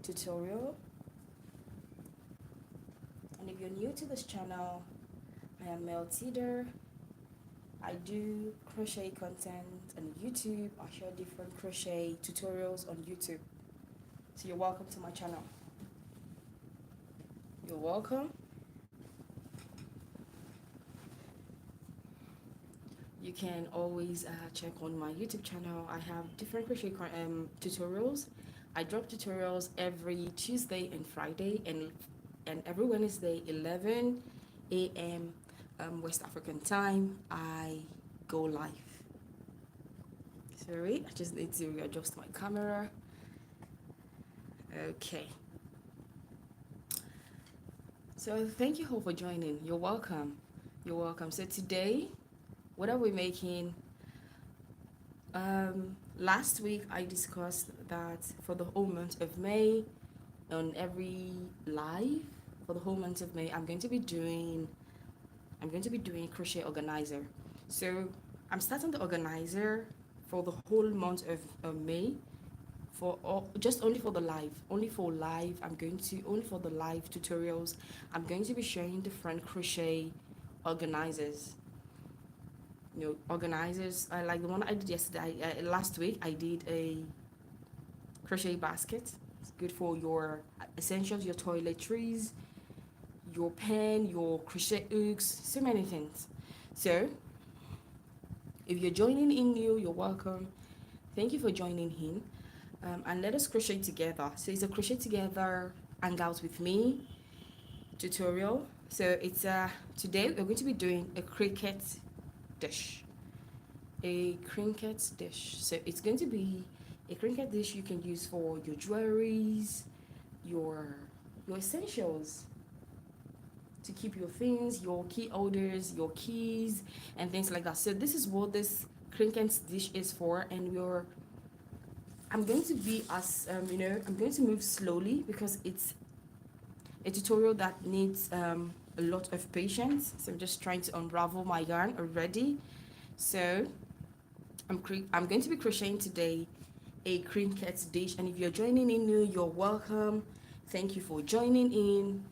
tutorial. And if you're new to this channel, I am Maltida. I do crochet content on YouTube. I share different crochet tutorials on YouTube. So you're welcome to my channel. You're welcome. You can always check on my YouTube channel. I have different crochet tutorials. I drop tutorials every Tuesday and Friday, and every Wednesday 11 a.m. West African time I go live. Sorry, I just need to readjust my camera. Okay. So thank you all for joining. You're welcome. You're welcome. So today, what are we making? Last week I discussed that for the whole month of May, on every live for the whole month of May, I'm going to be doing crochet organizer. So I'm starting the organizer for the whole month of May, for just only for the live, only for the live tutorials. I'm going to be sharing different crochet organizers. Organizers like the one I did yesterday. Last week I did a crochet basket. It's good for your essentials, your toiletries, your pen, your crochet hooks, so many things. So if you're joining in new, you're welcome. Thank you for joining in. And let us crochet together. So it's a crochet together hang out with me tutorial. So it's today we're going to be doing a cricket dish. So it's going to be a cricket dish you can use for your jewelries, your essentials, to keep your things, your key holders, your keys, and things like that. So this is what this cricket dish is for, and I'm going to be I'm going to move slowly because it's a tutorial that needs a lot of patience. So I'm just trying to unravel my yarn already. So I'm going to be crocheting today a cricket dish, and if you're joining in new, you're welcome. Thank you for joining in.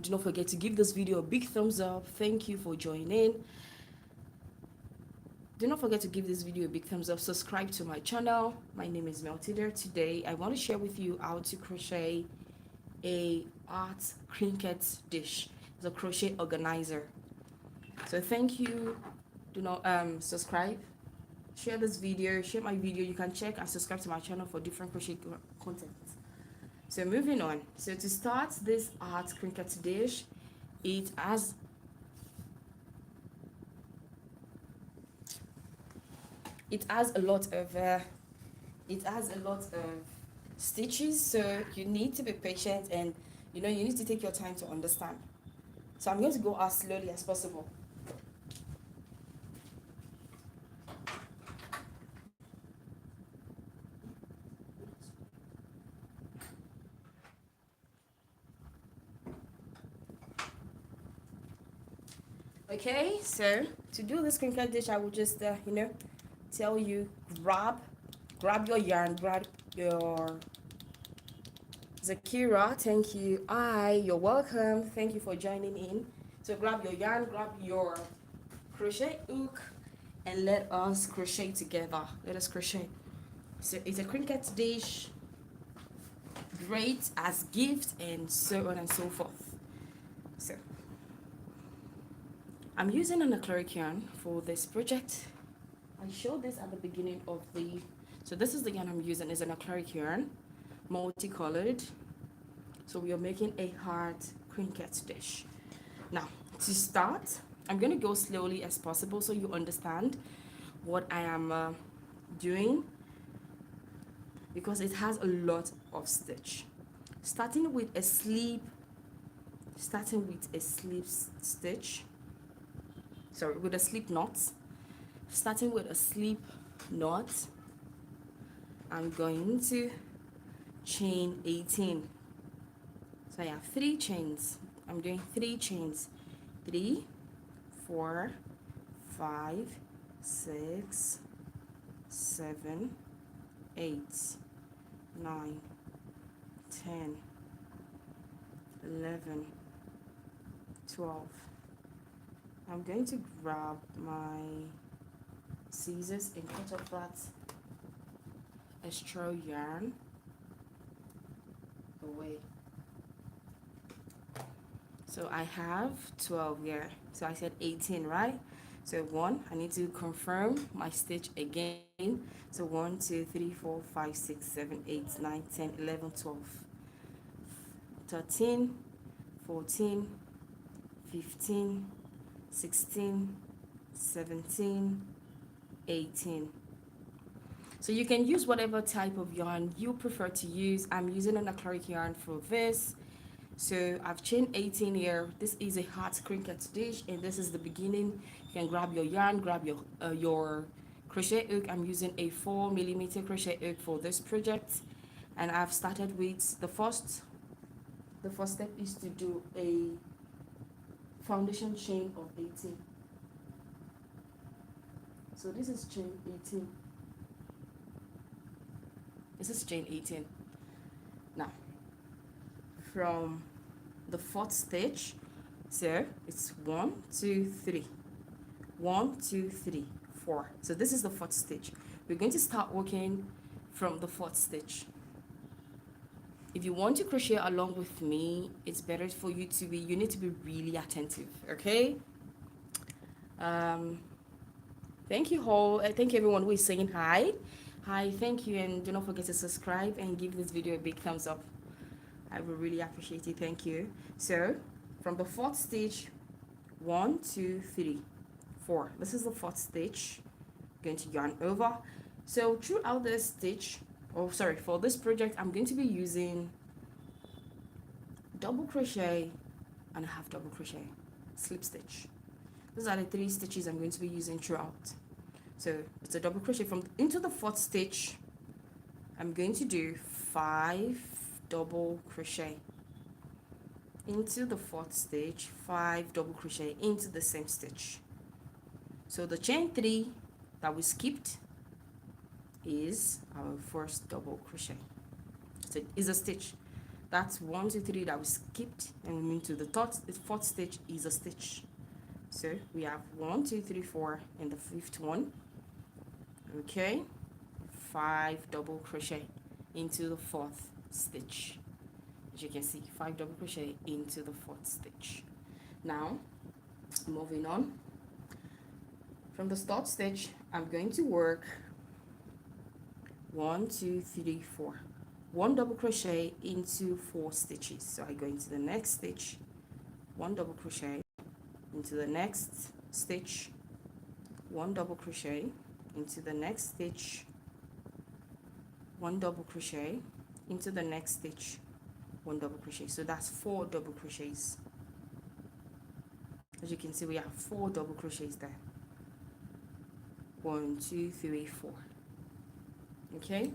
Do not forget to give this video a big thumbs up. Thank you for joining. Do not forget to give this video a big thumbs up. Subscribe to my channel. My name is Maltida. Today I want to share with you how to crochet a art cricket dish. It's a crochet organizer. So thank you. Do not subscribe, share this video, share my video. You can check and subscribe to my channel for different crochet content. So moving on. So to start this art cricket dish, it has a lot of stitches, so you need to be patient, and you need to take your time to understand. So I'm going to go as slowly as possible. Okay, so to do this crinkle dish, I will just tell you, grab your yarn, grab your Zakira. Thank you. You're welcome. Thank you for joining in. So grab your yarn, grab your crochet hook, and let us crochet together. Let us crochet. So it's a cricket dish, great as gift, and so on and so forth. So I'm using an acrylic yarn for this project. I showed this at the beginning of so this is the yarn I'm using. Is an acrylic yarn, multicolored. So we are making a heart cricket dish. Now to start, I'm going to go slowly as possible so you understand what I am doing, because it has a lot of stitch. Starting with a slip stitch, with a slip knot. Starting with a slip knot, I'm going to chain 18. So I have 3 chains. I'm doing 3 chains. 3, 4, 5, 6, 7, 8, 9, 10, 11, 12. I'm going to grab my scissors and cut off that extra yarn away. So I have 12 here. So I said 18, right? So 1, I need to confirm my stitch again. So 1, 2, 3, 4, 5, 6, 7, 8, 9, 10, 11, 12, 13, 14, 15, 16, 17, 18. So you can use whatever type of yarn you prefer to use. I'm using an acrylic yarn for this. So I've chained 18 here. This is a heart Trinket dish, and this is the beginning. You can grab your yarn, grab your crochet hook. I'm using a 4mm crochet hook for this project, and I've started with the first step is to do a foundation chain of 18. So this is chain 18. This is chain 18. Now, from the 4th stitch, so it's 1, 2, 3, 1, 2, 3, 4. So this is the 4th stitch. We're going to start working from the 4th stitch. If you want to crochet along with me, it's better for you to be, you need to be really attentive, okay? Thank you all. Thank you everyone who is saying hi. Hi, thank you, and do not forget to subscribe and give this video a big thumbs up. I will really appreciate it. Thank you. So from the 4th stitch, 1, 2, 3, 4. This is the 4th stitch. Going to yarn over. So throughout this stitch, for this project, I'm going to be using double crochet and a half double crochet, slip stitch. These are the 3 stitches I'm going to be using throughout. So it's a double crochet from into the 4th stitch. I'm going to do 5 double crochet into the 4th stitch, 5 double crochet into the same stitch. So the chain 3 that we skipped is our first double crochet. So is a stitch. That's 1, 2, 3 that we skipped, and we move to the 4th stitch is a stitch. So we have 1, 2, 3, 4 in the 5th one. Okay, 5 double crochet into the 4th stitch. As you can see, 5 double crochet into the 4th stitch. Now moving on, from the start stitch, I'm going to work 1, 2, 3, 4, 1 double crochet into 4 stitches. So I go into the next stitch, 1 double crochet into the next stitch, 1 double crochet into the next stitch, 1 double crochet into the next stitch, 1 double crochet. So that's 4 double crochets. As you can see, we have 4 double crochets there. 1, 2, 3, 4. Okay,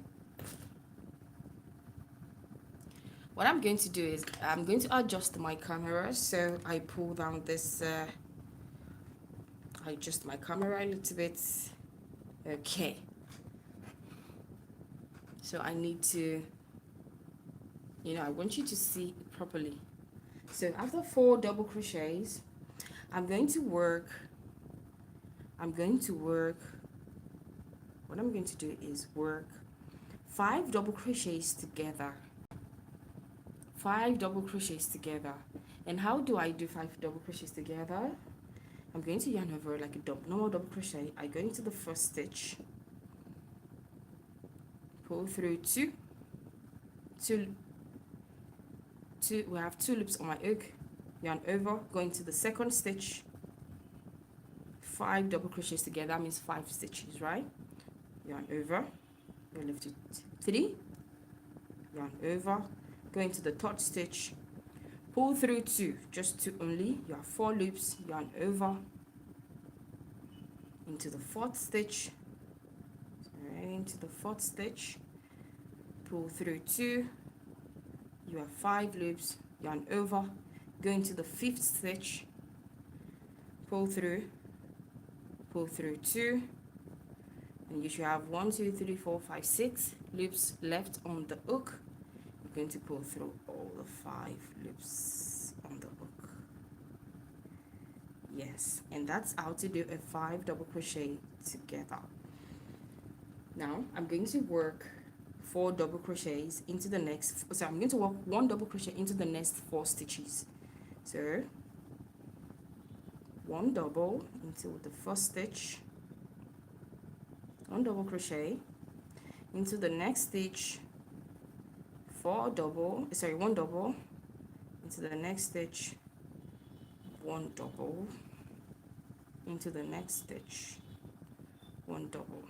what I'm going to do is I'm going to adjust my camera. So I pull down this I adjust my camera a little bit. Okay, so I need to, I want you to see it properly. So after 4 double crochets, I'm going to work what I'm going to do is work 5 double crochets together. 5 double crochets together. And how do I do 5 double crochets together? I'm going to yarn over like a normal double crochet. I go into the 1st stitch, pull through 2, we have 2 loops on my hook, yarn over, go into the 2nd stitch, 5 double crochets together. That means 5 stitches, right? Yarn over, go left to 3, yarn over, go into the 3rd stitch, pull through 2, just 2 only. You have 4 loops, yarn over into the 4th stitch, right into the 4th stitch, pull through 2, you have 5 loops, yarn over, go into the 5th stitch, pull through 2, and you should have 1, 2, 3, 4, 5, 6 loops left on the hook. going to pull through all the 5 loops on the hook. Yes, and that's how to do a 5 double crochet together. Now I'm going to work 4 double crochets into the next, so I'm going to work 1 double crochet into the next 4 stitches. So 1 double into the first stitch, 1 double crochet into the next stitch, 1 double into the next stitch, 1 double into the next stitch, 1 double.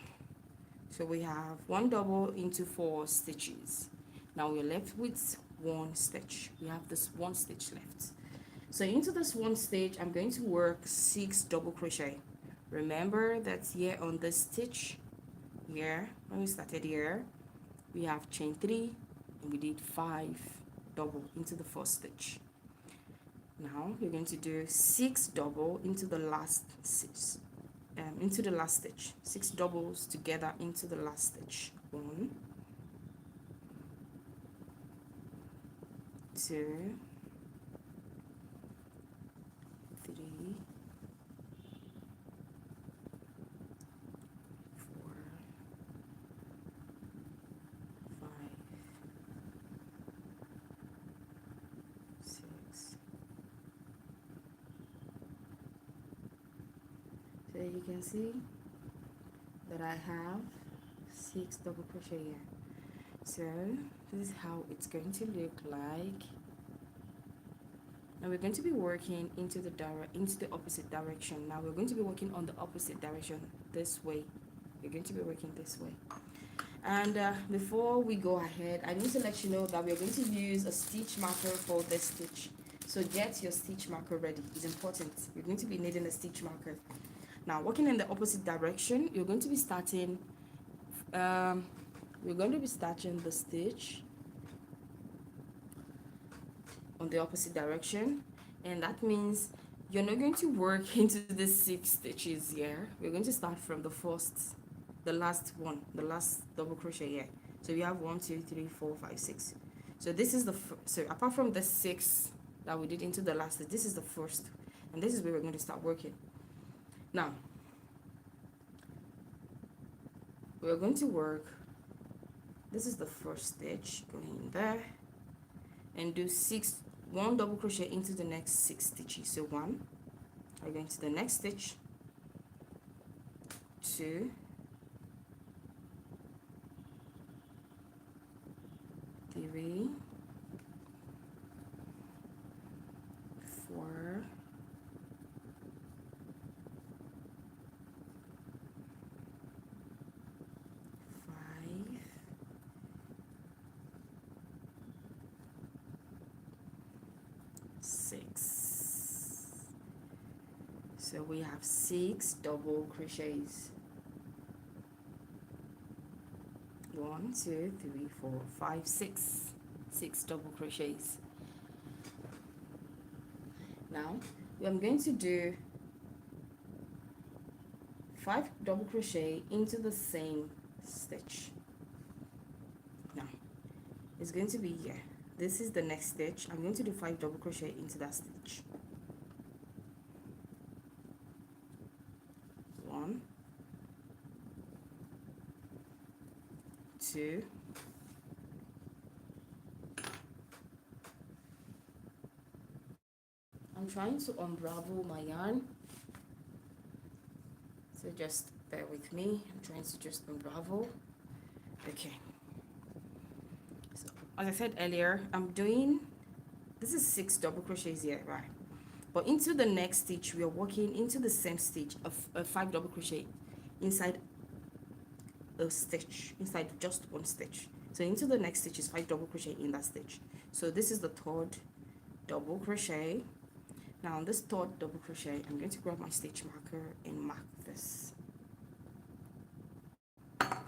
So we have 1 double into 4 stitches. Now we're left with 1 stitch. We have this 1 stitch left. So into this 1 stitch, I'm going to work 6 double crochet. Remember that here on this stitch, here, when we started here, we have chain 3 and we did 5 double into the first stitch. Now we're going to do 6 double into the last stitch. Into the last stitch, 6 doubles together into the last stitch. 1, 2, 3, 4, 5, 6. So you can see that I have 6 double crochet here. So this is how it's going to look like. Now we're going to be working into the opposite direction. Now we're going to be working on the opposite direction this way. We're going to be working this way. And before we go ahead, I need to let you know that we're going to use a stitch marker for this stitch. So get your stitch marker ready. It's important. You're going to be needing a stitch marker. Now working in the opposite direction, you're going to be starting. We're going to be starting the stitch on the opposite direction, and that means you're not going to work into the 6 stitches here. We're going to start from the last double crochet here. So we have 1, 2, 3, 4, 5, 6. So this is so apart from the 6 that we did into the last stitch, this is the first, and this is where we're going to start working. Now we're going to work, this is the first stitch, go in there and do 1 double crochet into the next 6 stitches. So 1, I go into the next stitch, 2, 3, 4, 5, 6. So we have 6 double crochets. 1, 2, 3, 4, 5, 6. 6 double crochets. Now I'm going to do 5 double crochet into the same stitch. Now it's going to be here. This is the next stitch. I'm going to do 5 double crochet into that stitch. 1, 2, 3. I'm trying to unravel my yarn, so just bear with me. I'm trying to just unravel. Okay, so as I said earlier, this is 6 double crochets here, right? But into the next stitch, we are working into the same stitch of 5 double crochet inside a stitch, inside just 1 stitch. So into the next stitch is 5 double crochet in that stitch. So this is the 3rd double crochet. Now on this 3rd double crochet, I'm going to grab my stitch marker and mark this.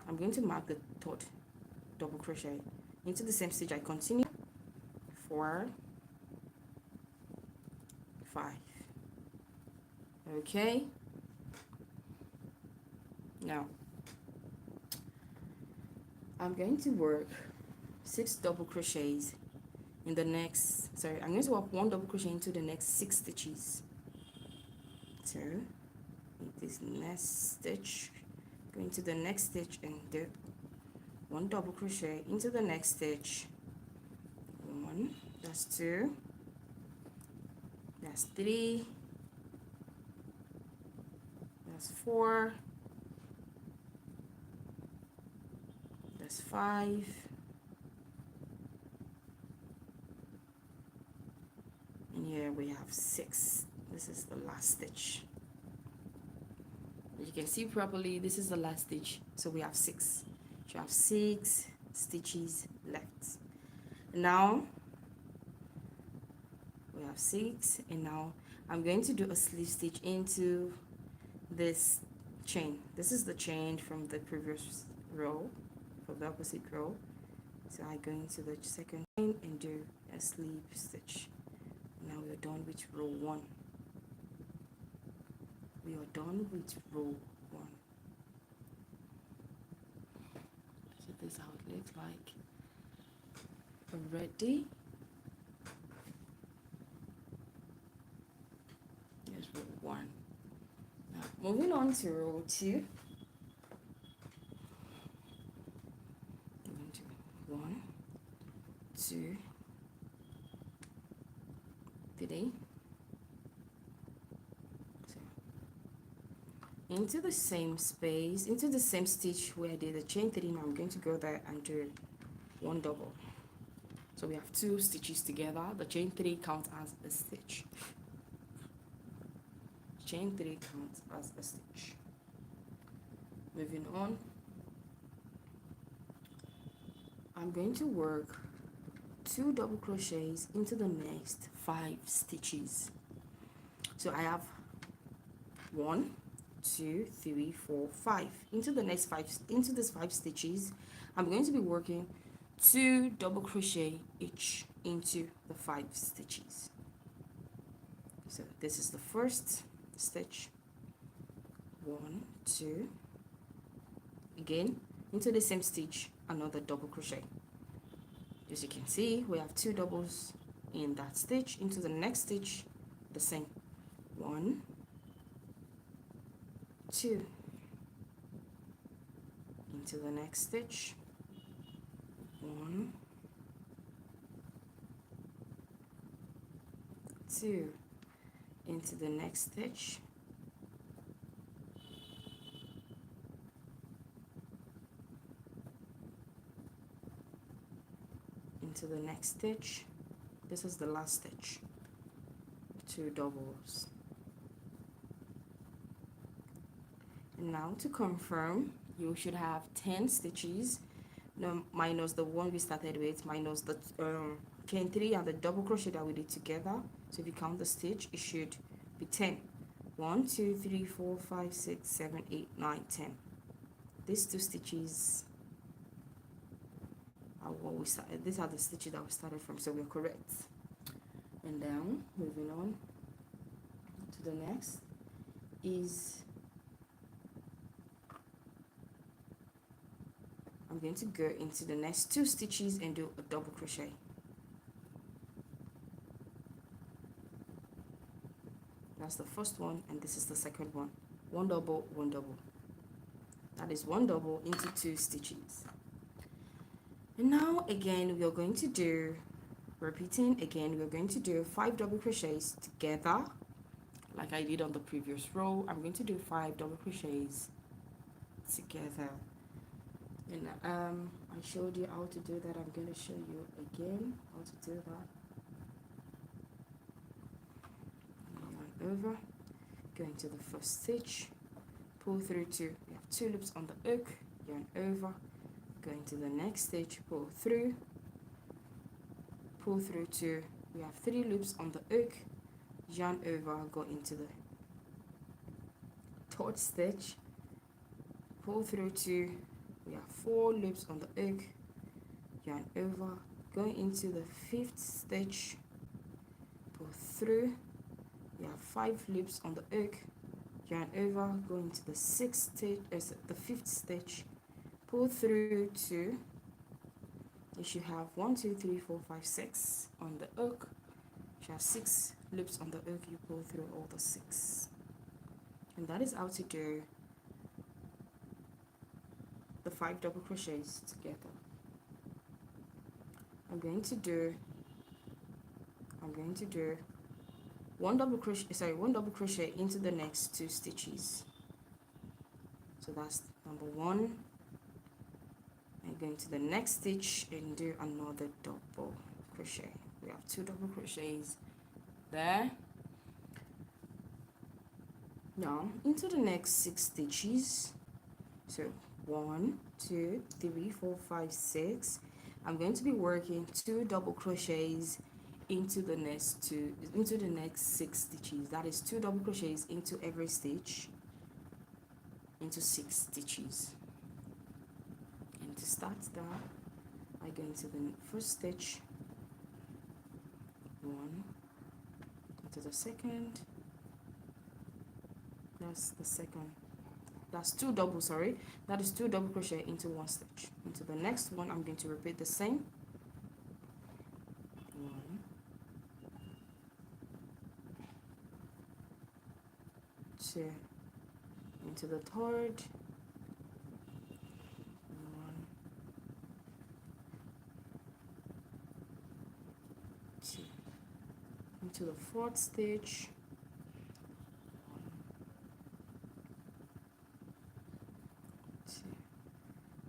I'm going to mark the 3rd double crochet. Into the same stitch, I continue 4, 5. Okay, now I'm going to work 6 double crochets in the next, sorry, I'm going to work 1 double crochet into the next 6 stitches. So in this next stitch, go into the next stitch and do 1 double crochet into the next stitch. 1, that's 2, that's 3, that's 4, that's 5, and here we have 6. This is the last stitch. As you can see properly, this is the last stitch, so we have 6. So you have 6 stitches left. Now we have 6, and now I'm going to do a slip stitch into this chain. This is the chain from the previous row, from the opposite row. So I go into the second chain and do a slip stitch. Now we're done with row 1. We are done with row 1. So this is how it looks like already. Here's row 1. Now moving on to row 2. 1, 2, 3. So into the same space, into the same stitch where I did the chain 3. Now I'm going to go there and do 1 double. So we have 2 stitches together. The chain 3 counts as a stitch. Chain 3 counts as a stitch. Moving on, I'm going to work 2 double crochets into the next 5 stitches. So I have 1, 2, 3, 4, 5. Into the next 5, into these 5 stitches, I'm going to be working 2 double crochet each into the 5 stitches. So this is the first stitch. 1, 2. Again, into the same stitch, another double crochet. As you can see, we have 2 doubles in that stitch. Into the next stitch, the same. 1, 2. Into the next stitch. 1, 2. Into the next stitch. 1, into the next stitch. This is the last stitch. 2 doubles. And now to confirm, you should have 10 stitches, no, minus the one we started with, minus the chain 3 and the double crochet that we did together. So if you count the stitch, it should be 10. 1, 2, 3, 4, 5, 6, 7, 8, 9, 10. These 2 stitches are what we started. These are the stitches that we started from, so we're correct. And then moving on to the next is I'm going to go into the next 2 stitches and do a double crochet. That's the first one, and this is the second one. 1 double, 1 double. That is 1 double into 2 stitches. And now again, we are going to do, repeating again, we're going to do 5 double crochets together, like I did on the previous row. I'm going to do 5 double crochets together. And I showed you how to do that. I'm going to show you again how to do that. Yarn over, go into the first stitch, pull through 2. We have 2 loops on the hook, yarn over, go into the next stitch, pull through 2. We have 3 loops on the hook, yarn over, go into the third stitch, pull through 2. We have 4 loops on the hook, yarn over, go into the 5th stitch, pull through. We have 5 loops on the hook, yarn over, go into the 6th stitch, the 5th stitch, pull through 2. You should have 1 2 3 4 5 6 on the hook. You have 6 loops on the hook. You pull through all the 6, and that is how to do the 5 double crochets together. I'm going to do one double crochet into the next 2 stitches. So that's number 1. I'm going to the next stitch and do another double crochet. We have 2 double crochets there. Now into the next 6 stitches. So 1 2 3 4 5 6. I'm going to be working 2 double crochets into the next 6 stitches. That is 2 double crochets into every stitch, into 6 stitches. And to start that, I go into the first stitch, 1, into the second, that's the second, that's 2 double, sorry, that is 2 double crochet into 1 stitch. Into the next one, I'm going to repeat the same, 1, 2, into the third, 1, 2, into the fourth stitch, 1,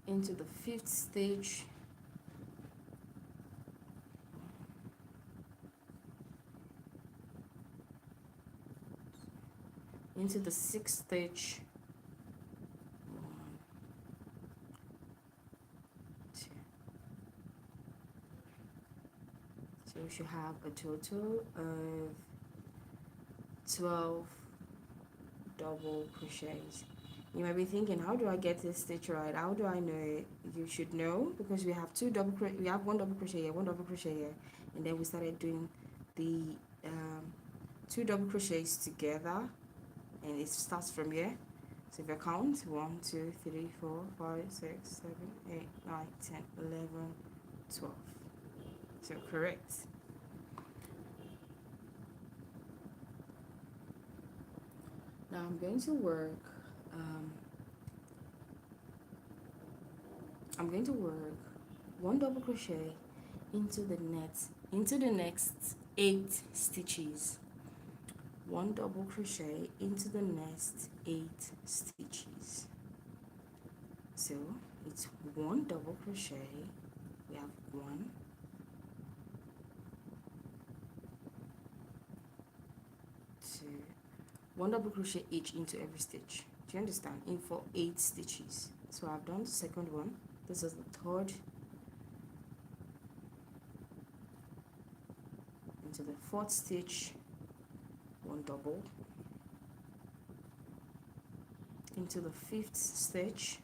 2, into the fifth stitch, 1, into the sixth stitch, 1, 2. So we should have a total of 12 double crochets. You might be thinking, how do I get this stitch right? How do I know it? You should know, because we have 1 double crochet here, 1 double crochet here, and then we started doing the 2 double crochets together, and it starts from here. So if you count 1 2 3 4 5 6 7 8 9 10 11 12. So correct. Now I'm going to work 1 double crochet into the next 8 stitches. 1 double crochet into the next 8 stitches. So it's 1 double crochet. We have 1, 2, 1 double crochet each into every stitch. Do you understand? In for 8 stitches. So I've done the second one. This is the third. Into the fourth stitch, 1 double. Into the fifth stitch,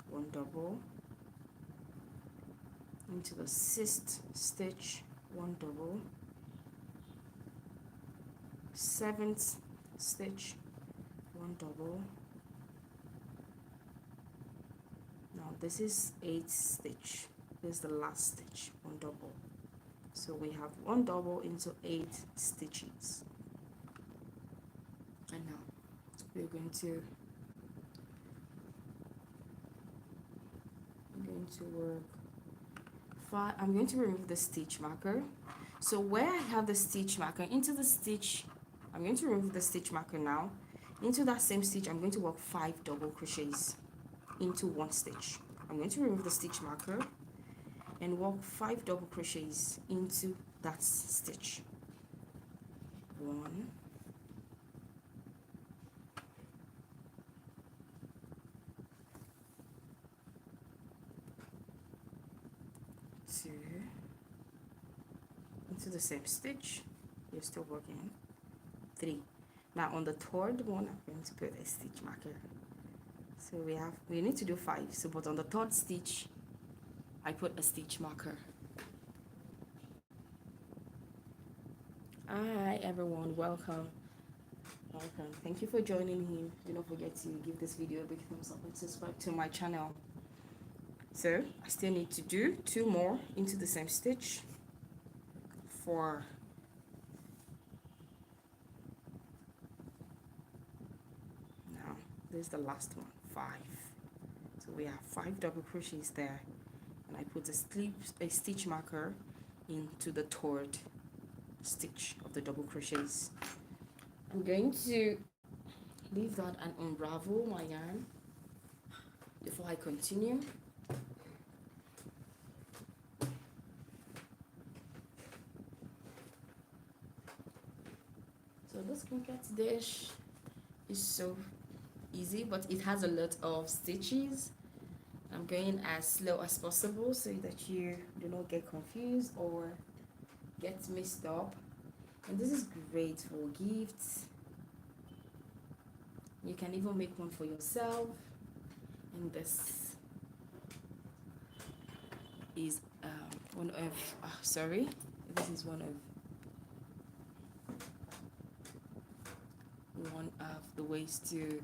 1 double. Into the sixth stitch, 1 double. Seventh stitch, 1 double. Now this is 8th stitch. This is the last stitch, 1 double. So we have 1 double into 8 stitches. And now we're going to work 5. I'm going to remove the stitch marker. So where I have the stitch marker, into the stitch, I'm going to remove the stitch marker now. Into that same stitch, I'm going to work 5 double crochets into 1 stitch. I'm going to remove the stitch marker and work 5 double crochets into that stitch. 1, 2, into the same stitch. You're still working. 3. Now on the third one, I'm going to put a stitch marker. So we need to do 5. So but on the third stitch, I put a stitch marker. Hi everyone, welcome. Thank you for joining me. Do not forget to give this video a big thumbs up and subscribe to my channel. So I still need to do 2 more into the same stitch for now. This is the last one, 5. So we have 5 double crochets there, and I put a stitch marker into the 3rd stitch of the double crochets. I'm going to leave that and unravel my yarn before I continue. So this Trinket dish is so easy, but it has a lot of stitches. I'm going as slow as possible so that you do not get confused or get mixed up. And this is great for gifts. You can even make one for yourself. And this is one of this is one of the ways to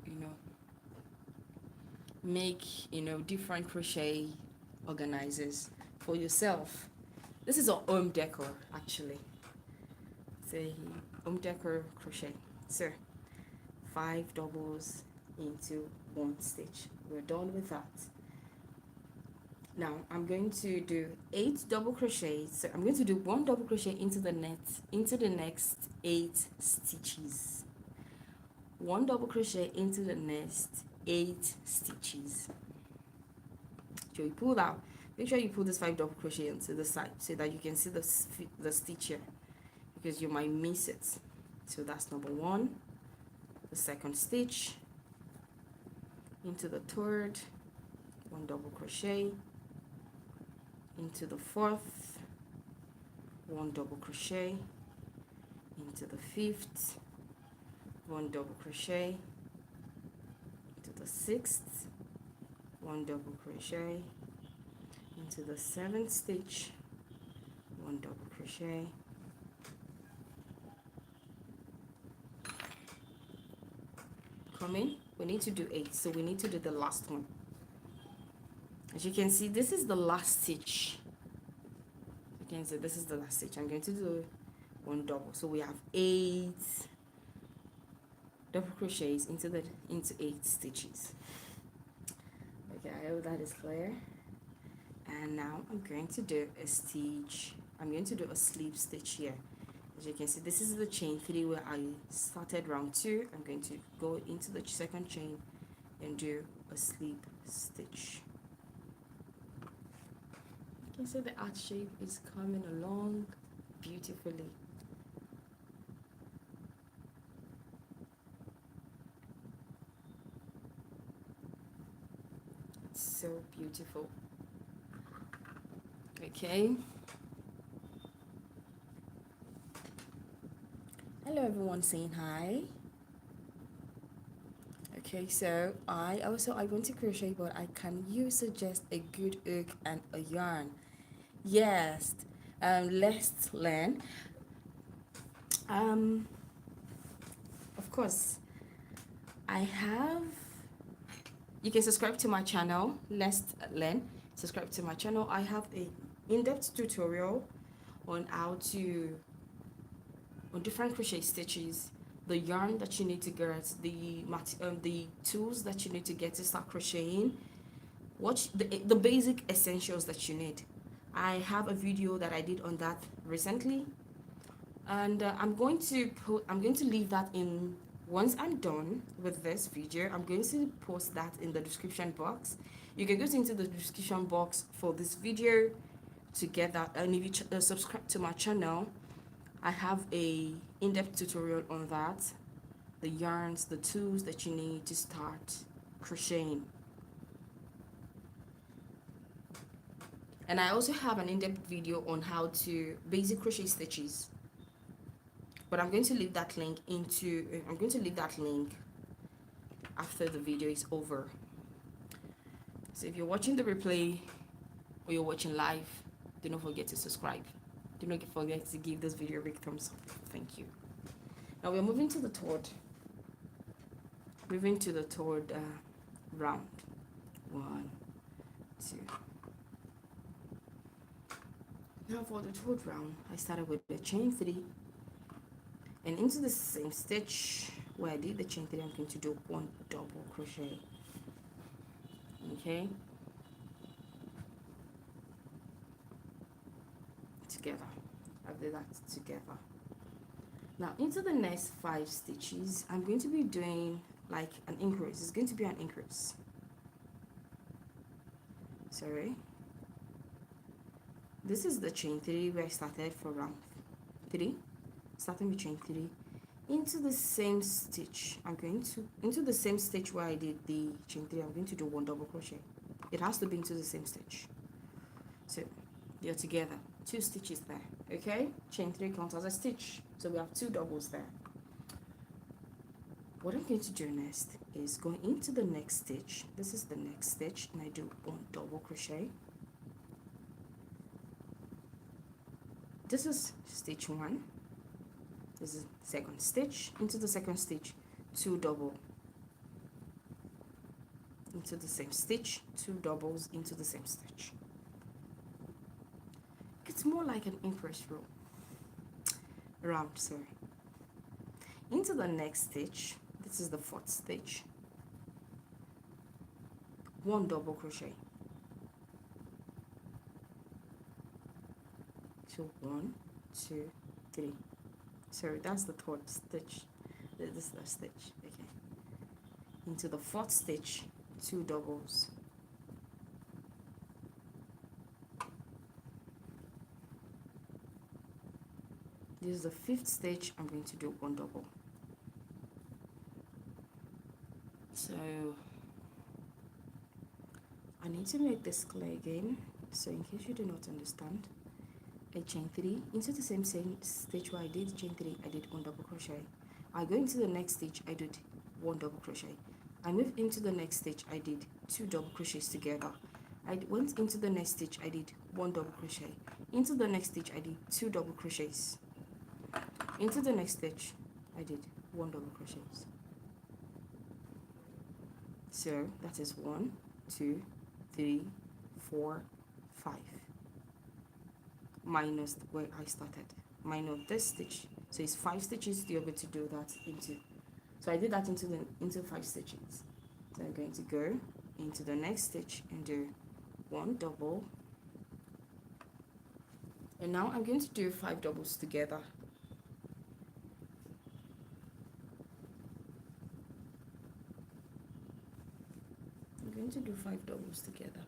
make different crochet organizers for yourself. This is a home decor, actually. It's a home decor crochet. So 5 doubles into 1 stitch. We're done with that. Now I'm going to do 8 double crochets. So I'm going to do 1 double crochet into the next 8 stitches. 1 double crochet into the next 8 stitches. So you pull out. Make sure you pull this 5 double crochet into the side so that you can see the stitch here, because you might miss it. So that's number 1. The 2nd stitch into the 3rd, 1 double crochet into the 4th, 1 double crochet into the 5th, 1 double crochet into the 6th, 1 double crochet into the 7th stitch, 1 double crochet, coming. We need to do 8, so we need to do the last one. As you can see, this is the last stitch. You can see this is the last stitch. I'm going to do 1 double, so we have 8 double crochets into 8 stitches. Okay, I hope that is clear. And now I'm going to do a stitch. I'm going to do a slip stitch here. As you can see, this is the chain 3 where I started round 2. I'm going to go into the 2nd chain and do a slip stitch. You can see the arch shape is coming along beautifully. It's so beautiful. Okay. Hello everyone saying hi. Okay, so I want to crochet, but can you suggest a good hook and a yarn? Yes. Let's learn. Of course, you can subscribe to my channel. Let's learn. Subscribe to my channel. I have a in-depth tutorial on different crochet stitches, the yarn that you need to get, the tools that you need to get to start crocheting, what the basic essentials that you need. I have a video that I did on that recently, and I'm going to leave that in. Once I'm done with this video, I'm going to post that in the description box. You can go into the description box for this video to get that, and if you subscribe to my channel, I have a in-depth tutorial on that, the yarns, the tools that you need to start crocheting. And I also have an in-depth video on how to basic crochet stitches, but I'm going to leave that link after the video is over. So if you're watching the replay or you're watching live, do not forget to subscribe. Do not forget to give this video a big thumbs up. Thank you. Now we're moving to the third round. 1, 2, Now for the third round, I started with the chain 3, and into the same stitch where I did the chain 3, I'm going to do 1 double crochet. Okay, together. I did that together. Now into the next 5 stitches, I'm going to be doing like an increase. It's going to be an increase. Sorry. This is the chain 3 where I started for round 3. Starting with chain 3. Into the same stitch, into the same stitch where I did the chain 3, I'm going to do 1 double crochet. It has to be into the same stitch. So they're together. 2 stitches there. Okay? Chain 3 counts as a stitch. So we have 2 doubles there. What I'm going to do next is go into the next stitch. This is the next stitch, and I do 1 double crochet. This is stitch 1. This is second stitch. Into the second stitch, 2 double. Into the same stitch, 2 doubles into the same stitch. It's more like an increase round, sorry. Into the next stitch, this is the 4th stitch, 1 double crochet. So 1, 2, 3. Sorry, that's the 3rd stitch. This is the stitch. Okay. Into the 4th stitch, 2 doubles. This is the 5th stitch. I'm going to do 1 double. So I need to make this clear again. So in case you do not understand, I chain 3 into the same stitch where I did chain 3. I did 1 double crochet. I go into the next stitch. I did 1 double crochet. I move into the next stitch. I did 2 double crochets together. I went into the next stitch. I did 1 double crochet. Into the next stitch, I did 2 double crochets. Into the next stitch, I did 1 double crochets. So that is 1, 2, 3, 4, 5. Minus where I started. Minus this stitch. So it's 5 stitches to be able to do that into. So I did that into 5 stitches. So I'm going to go into the next stitch and do 1 double. And now I'm going to do 5 doubles together. I'm going to do 5 doubles together.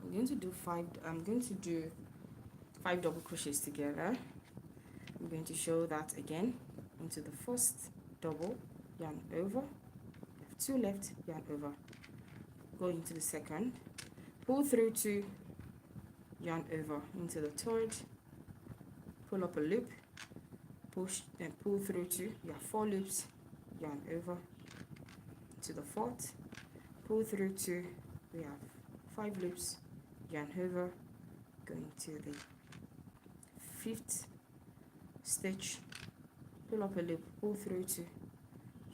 I'm going to do 5 double crochets together. I'm going to show that again. Into the first double, yarn over, 2 left, yarn over, go into the second, pull through 2, yarn over, into the third, pull up a loop, push, then pull through 2, you have 4 loops, yarn over, to the fourth, pull through 2, we have 5 loops, yarn over, going to the 5th stitch, pull up a loop, pull through 2,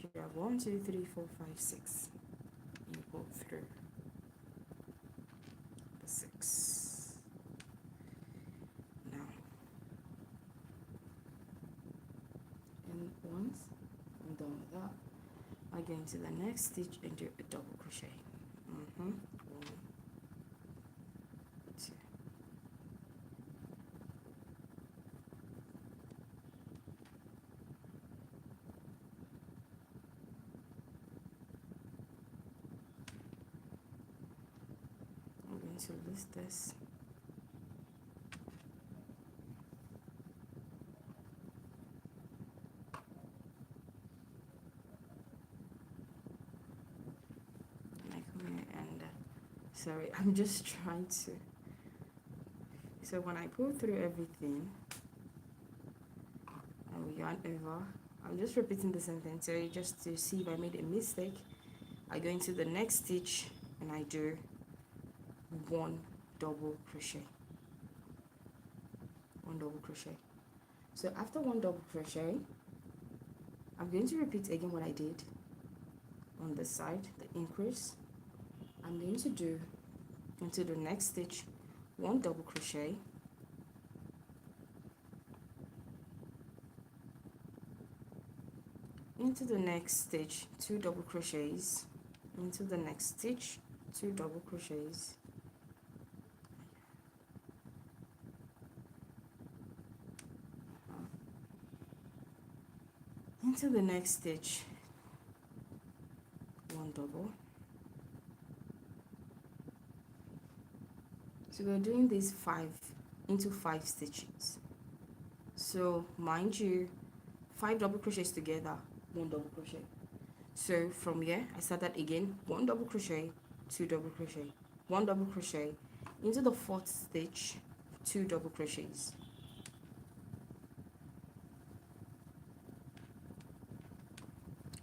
you have 1, 2, 3, 4, 5, 6, you pull through the 6. Now, and once I'm done with that, I go into the next stitch and do a double crochet. 1, 2. I'm going to list this. And I come here and sorry, I'm just trying to. So when I pull through everything, and we yarn over, I'm just repeating the same thing. So just to see if I made a mistake, I go into the next stitch and I do 1 double crochet. 1 double crochet. So after 1 double crochet, I'm going to repeat again what I did. on this side, the increase. I'm going to do into the next stitch 1 double crochet, into the next stitch 2 double crochets, into the next stitch 2 double crochets, into the next stitch 1 double. So we're doing this 5 into 5 stitches. So mind you, 5 double crochets together, 1 double crochet. So from here I started again 1 double crochet, 2 double crochet, 1 double crochet, into the 4th stitch 2 double crochets,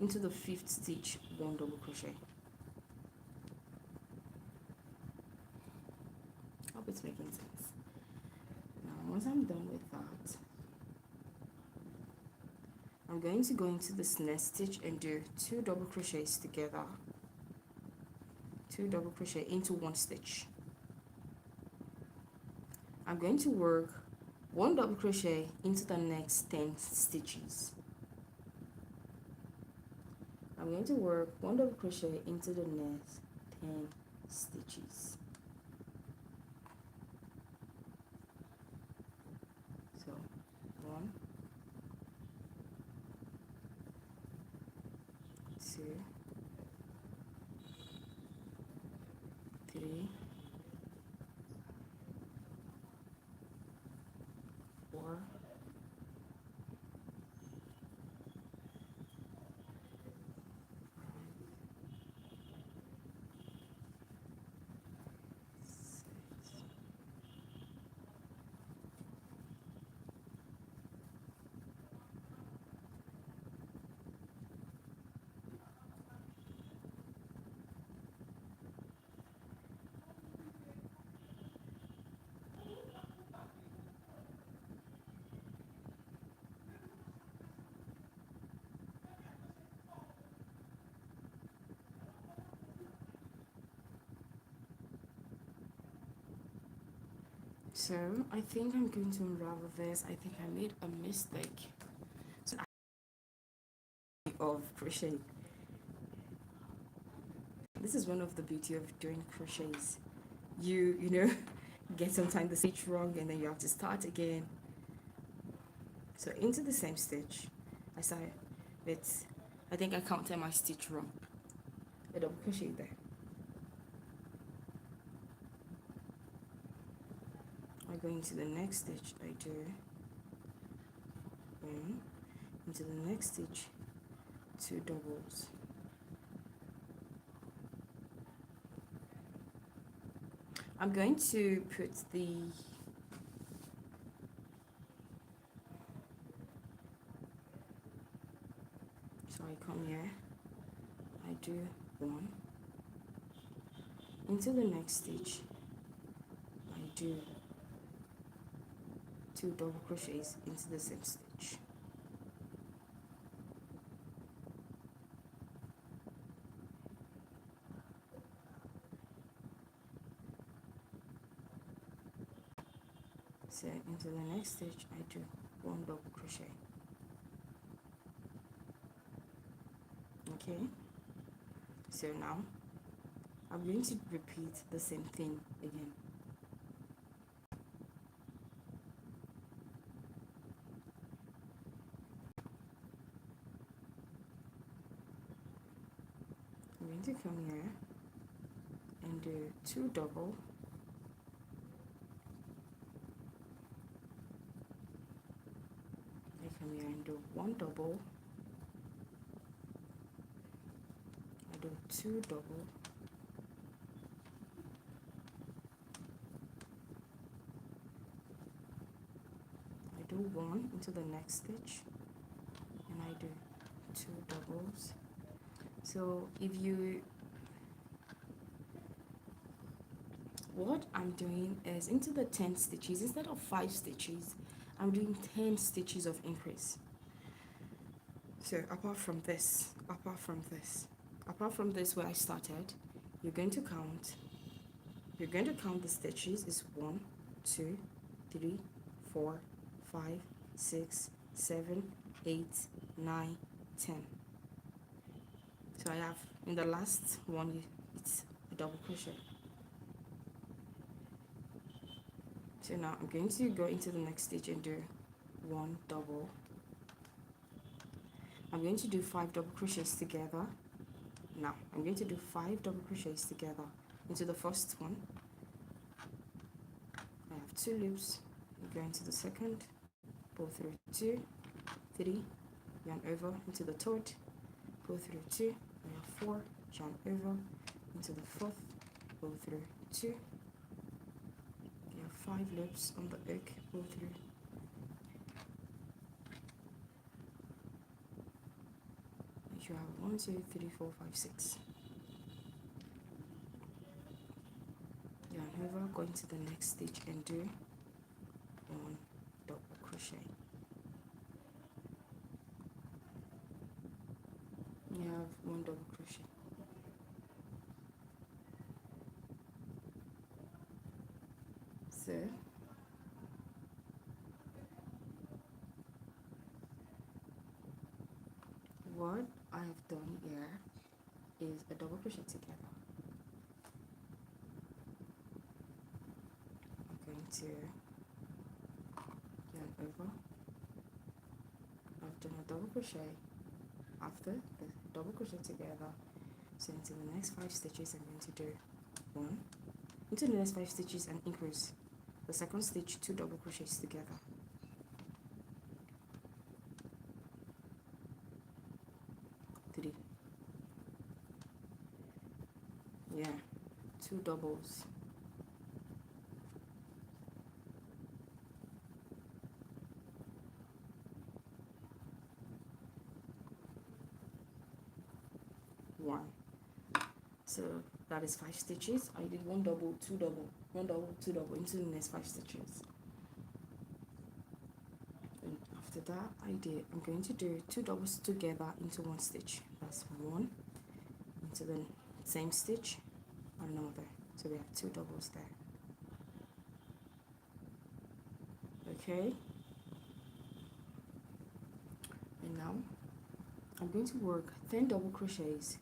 into the 5th stitch 1 double crochet. Hope it's making sense. Now once I'm done with that, I'm going to go into this next stitch and do 2 double crochets together, 2 double crochet into 1 stitch. I'm going to work 1 double crochet into the next 10 stitches. I'm going to work 1 double crochet into the next 10 stitches. So 1, 2, 3, 4, 6. So I think I'm going to unravel this. I think I made a mistake. So of crochet. This is one of the beauty of doing crochets. You know, get sometimes the stitch wrong and then you have to start again. So into the same stitch, I started with, I think I counted my stitch wrong. A double crochet there. I go into the next stitch, I do 1, into the next stitch 2 doubles, I'm going to put the so I come here, I do 1, into the next stitch I do 2 double crochets into the same stitch. So into the next stitch I do 1 double crochet. Okay, so now I'm going to repeat the same thing again. I'm going to come here and do 2 double, I come here and do 1 double, I do 2 double, I do 1 into the next stitch and I do 2 doubles. So if you, what I'm doing is into the 10 stitches, instead of 5 stitches, I'm doing 10 stitches of increase. So apart from this, apart from this where I started, you're going to count the stitches is 1, 2, 3, 4, 5, 6, 7, 8, 9, 10. So I have in the last one it's a double crochet. So now I'm going to go into the next stitch and do 1 double. I'm going to do 5 double crochets together. Now I'm going to do 5 double crochets together into the first one. I have 2 loops. You go into the second, pull through 2, 3, yarn over into the third, pull through 2, I have 4, yarn over into the fourth, pull through 2, you have 5 loops on the hook, pull through. You have 1, 2, 3, 4, 5, 6. Yarn over, go into the next stitch and do 1 double crochet. You have 1 double crochet. So what I have done here is a double crochet together. I'm going to yarn over. I've done a double crochet after the double crochet together. So into the next 5 stitches I'm going to do 1, into the next 5 stitches and increase the second stitch 2 double crochets together. Three. Yeah, 2 doubles. One. So that is 5 stitches. I did 1 double, 2 double, 1 double, 2 double into the next 5 stitches. And after that, I'm going to do 2 doubles together into 1 stitch. That's 1 into the same stitch, another. So we have 2 doubles there. Okay. And now I'm going to work 10 double crochets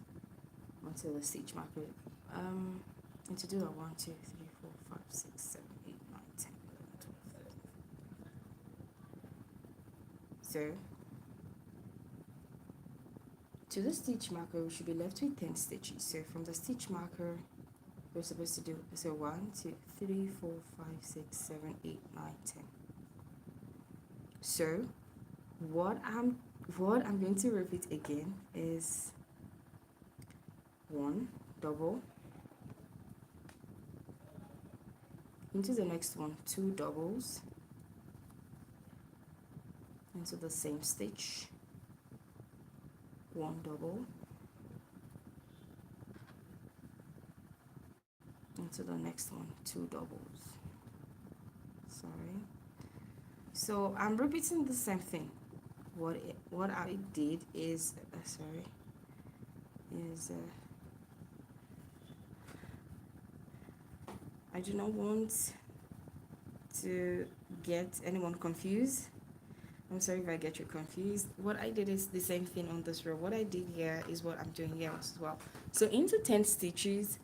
until the stitch marker. And to do that, 1, 2, 3, 4, 5, 6, 7, 8, 9, 10, 11, 12, 13. So to the stitch marker, we should be left with 10 stitches. So from the stitch marker, we're supposed to do 1, 2, 3, 4, 5, 6, 7, 8, 9, 10. So what I'm going to repeat again is 1 double into the next one, 2 doubles into the same stitch, 1 double into the next one, 2 doubles. Sorry. So I'm repeating the same thing. What I did is I do not want to get anyone confused. I'm sorry if I get you confused. What I did is the same thing on this row. What I did here is what I'm doing here as well. So into 10 stitches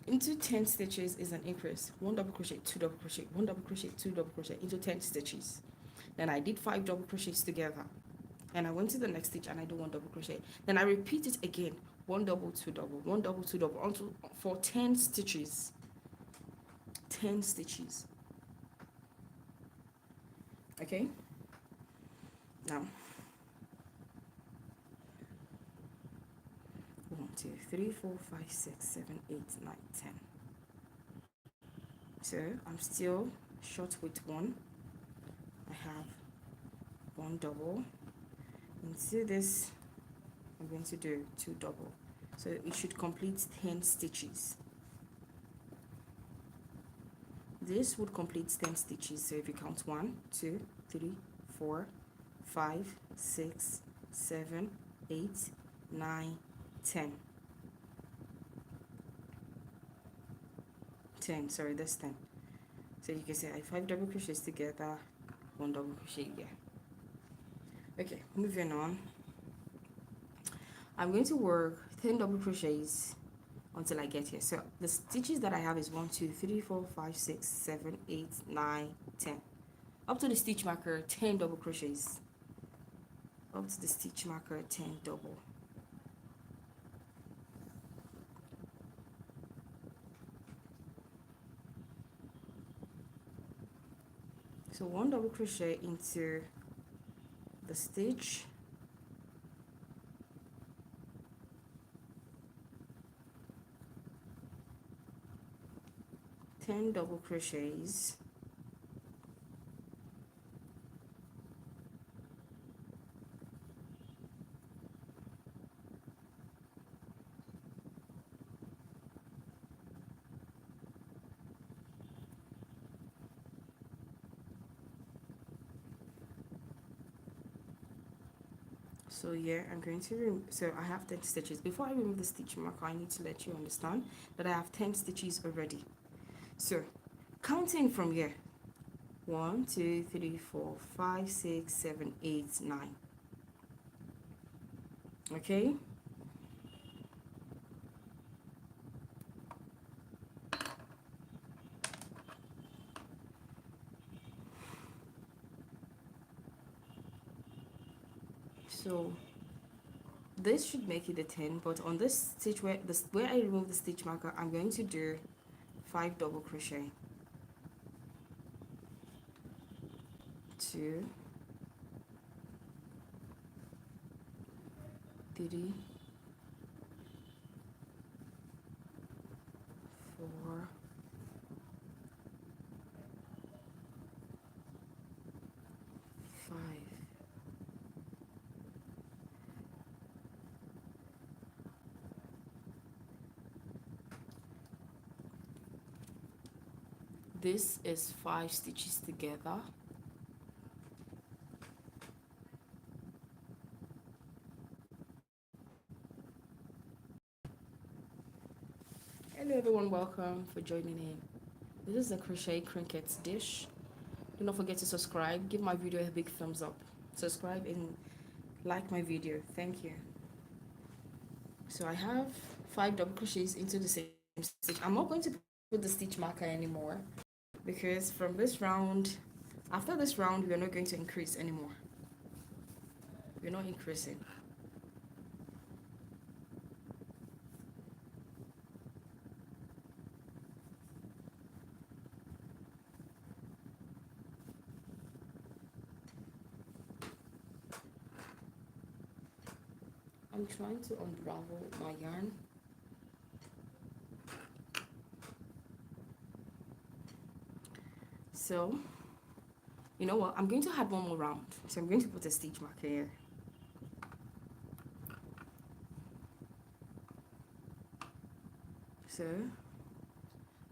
is an increase. 1 double crochet, 2 double crochet, 1 double crochet, 2 double crochet into 10 stitches. Then I did 5 double crochets together. And I went to the next stitch and I do 1 double crochet. Then I repeat it again. 1 double, 2 double, 1 double, 2 double, until for 10 stitches. 10 stitches. Okay? Now, 1, 2, 3, 4, 5, 6, 7, 8, 9, 10. So I'm still short with 1. I have 1 double. Into this, I'm going to do 2 double. So it should complete 10 stitches. This would complete 10 stitches. So if you count 1, 2, 3, 4, 5, 6, 7, 8, 9, 10. 10, sorry, that's 10. So you can say 5 double crochets together, 1 double crochet here. Okay, moving on. I'm going to work 10 double crochets until I get here. So the stitches that I have is 1, 2, 3, 4, 5, 6, 7, 8, 9, 10. Up to the stitch marker, 10 double crochets. Up to the stitch marker, 10 double. So 1 double crochet into the stitch, double crochets, so yeah, I'm going to so I have 10 stitches. Before I remove the stitch marker, I need to let you understand that I have 10 stitches already. So counting from here, 1, 2, 3, 4, 5, 6, 7, 8, 9. Okay, so this should make it a 10, but on this stitch where I remove the stitch marker, I'm going to do 5 double crochet, 2, 3, 4, 5. This is 5 stitches together. Hello everyone, welcome for joining in. This is the Crochet Crinkets dish. Do not forget to subscribe, give my video a big thumbs up. Subscribe and like my video, thank you. So I have 5 double crochets into the same stitch. I'm not going to put the stitch marker anymore because from this round, after this round, we are not going to increase anymore. We're not increasing. I'm trying to unravel my yarn. So, you know what? I'm going to add one more round. So I'm going to put a stitch marker here. So,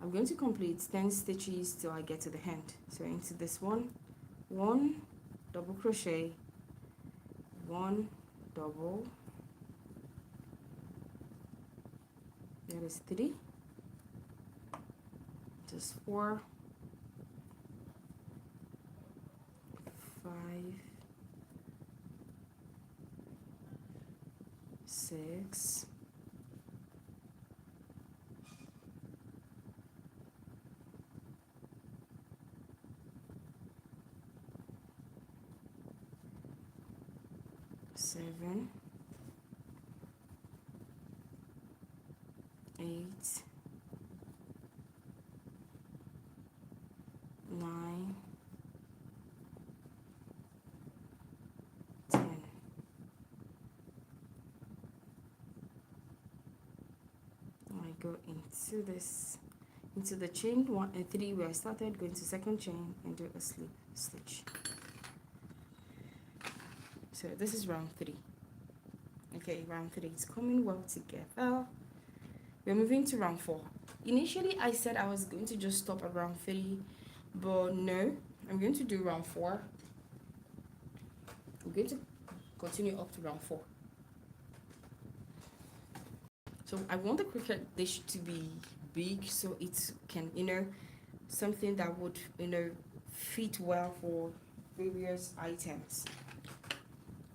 I'm going to complete 10 stitches till I get to the end. So into this one, 1 double crochet, 1 double, that is 3, just 4, 5, 6, 7, 8, 9, 10. I go into this, into the chain 1 and 3 where I started, go into second chain and do a slip stitch. So this is round 3. Okay, round 3 is coming well together. We're moving to round 4. Initially I said I was going to just stop at round 3, but no, I'm going to do round 4. I'm going to continue up to round 4. So I want the Cricut dish to be big so it can, something that would, fit well for various items,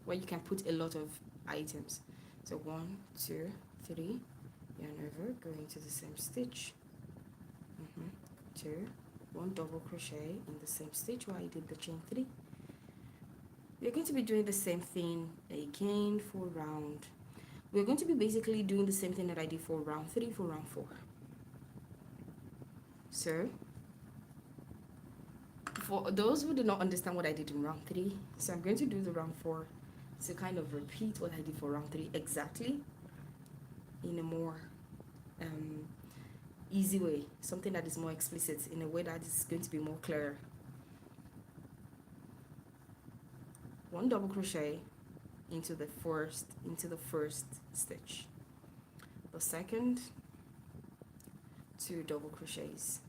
where you can put a lot of items. So 1, 2, 3, yarn over, going to the same stitch, 2, 1 double crochet in the same stitch where I did the chain 3. We're going to be doing the same thing again for round. We're going to be basically doing the same thing that I did for round 3 for round 4. So for those who do not understand what I did in round 3, so I'm going to do the round 4 to kind of repeat what I did for round 3 exactly in a more easy way, something that is more explicit, in a way that is going to be more clear. 1 double crochet into the first stitch, the second 2 double crochets,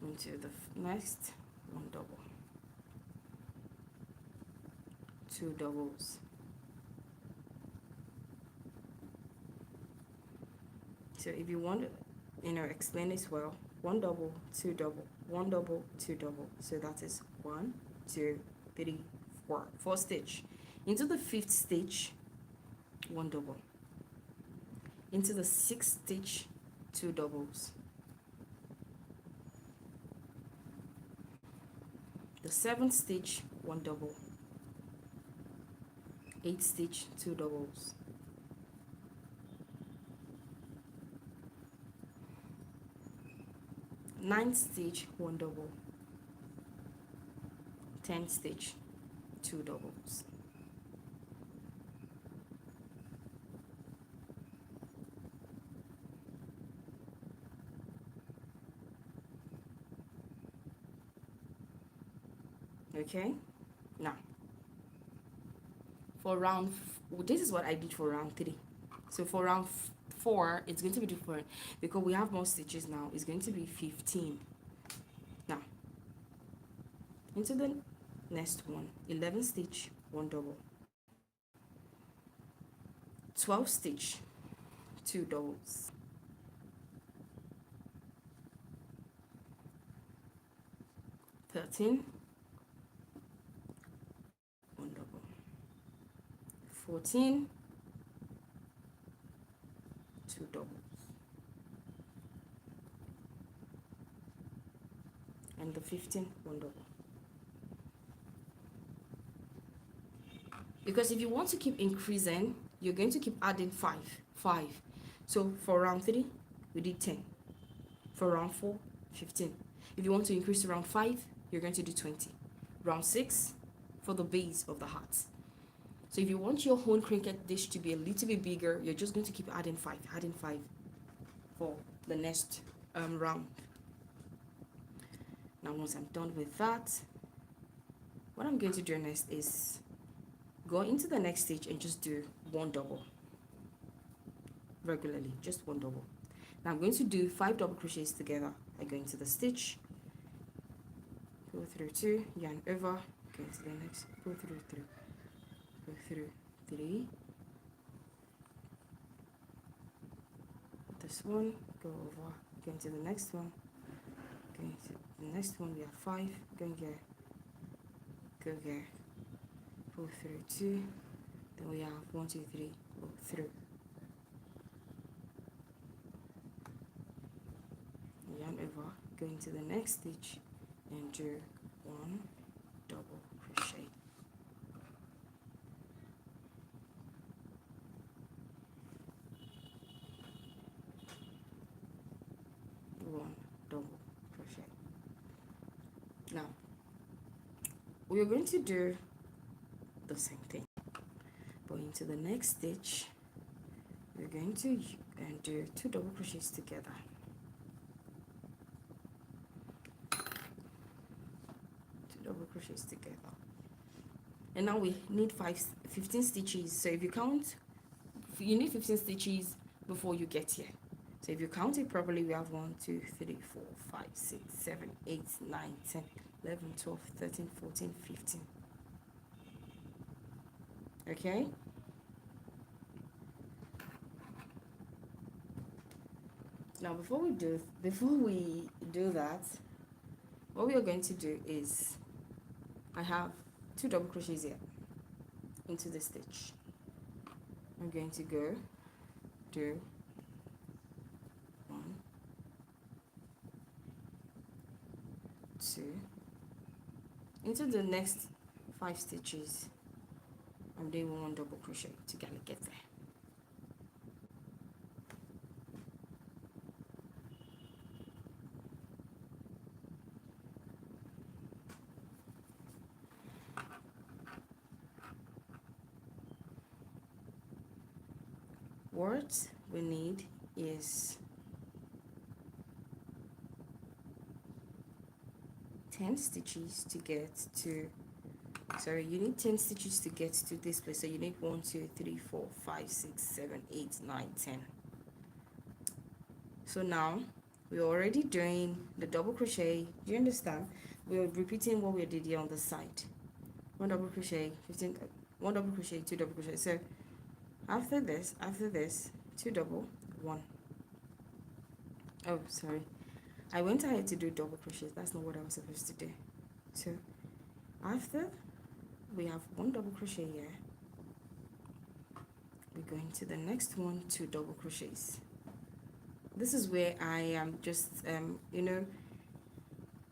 into the next 1 double, 2 doubles, so if you want to explain this well, 1 double, 2 double, 1 double, 2 double, so that is 1, 2, 3, 4 stitch. Into the 5th stitch, 1 double. Into the 6th stitch, 2 doubles. The 7th stitch, 1 double. 8th stitch, 2 doubles. Ninth stitch, 1 double. 10th stitch, 2 doubles. Okay, now for round this is what I did for round 3. So for round 4 it's going to be different because we have more stitches now. It's going to be 15. Now into the next one, 11 stitch, 1 double, 12 stitch, 2 doubles, 13, 1 double, 14, 2 doubles, and the 15, 1 double. Because if you want to keep increasing, you're going to keep adding 5. So for round 3 we did 10, for round 4 15. If you want to increase to round 5, you're going to do 20. Round 6 for the base of the heart. So if you want your whole Cricut dish to be a little bit bigger, you're just going to keep adding 5 for the next round. Now once I'm done with that, what I'm going to do next is go into the next stitch and just do 1 double regularly, just 1 double. Now I'm going to do 5 double crochets together. I go into the stitch, go through 2, yarn over, go into the next, go through 3, go through 3, this one, go over, go into the next one, go into the next one. We have 5, go here, go here, go through 2, then we have 1 2 3, go through, yarn over, go into the next stitch and do 1 double crochet, 1 double crochet. Now we're going to do the same thing, but into the next stitch we're going to do 2 double crochets together, 2 double crochets together, and now we need 15 stitches. So if you count, you need 15 stitches before you get here. So So if you count it properly, we have 1, 2, 3, 4, 5, 6, 7, 8, 9, 10, 11, 12, 13, 14, 15. Okay? Now before we do that, what we are going to do is, I have 2 double crochets here into the stitch. I'm going to go do 1, 2 into the next 5 stitches. I'm doing 1 double crochet to get there. What we need is 10 stitches to get to, sorry, you need 10 stitches to get to this place. So you need 1, 2, 3, 4, 5, 6, 7, 8, 9, 10. So now we're already doing the double crochet. Do you understand? We're repeating what we did here on the side. 1 double crochet, 15, 1 double crochet, 2 double crochet. So after this, 2 double, 1. Oh, sorry. I went ahead to do double crochets. That's not what I was supposed to do. So after we have 1 double crochet here, we're going to the next one, 2 double crochets. This is where I am just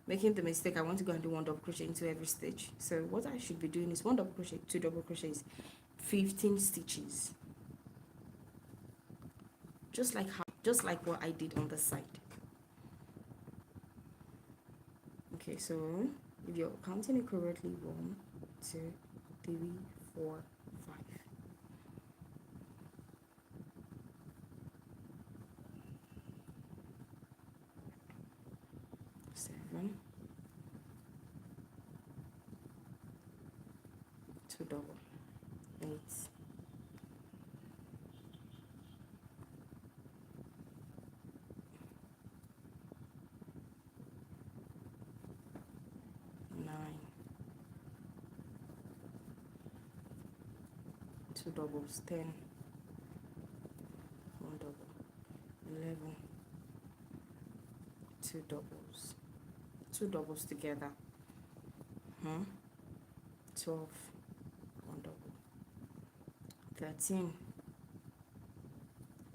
making the mistake. I want to go and do 1 double crochet into every stitch. So what I should be doing is 1 double crochet, 2 double crochets, 15 stitches. Just like what I did on the side. Okay, so if you're counting it correctly, 1, 2, 3, 4, 5. 7, 2 double, 8, 9, 2 doubles, 10, 1 double, 11, 2 doubles, 2 doubles together, 12, 1 double, 13,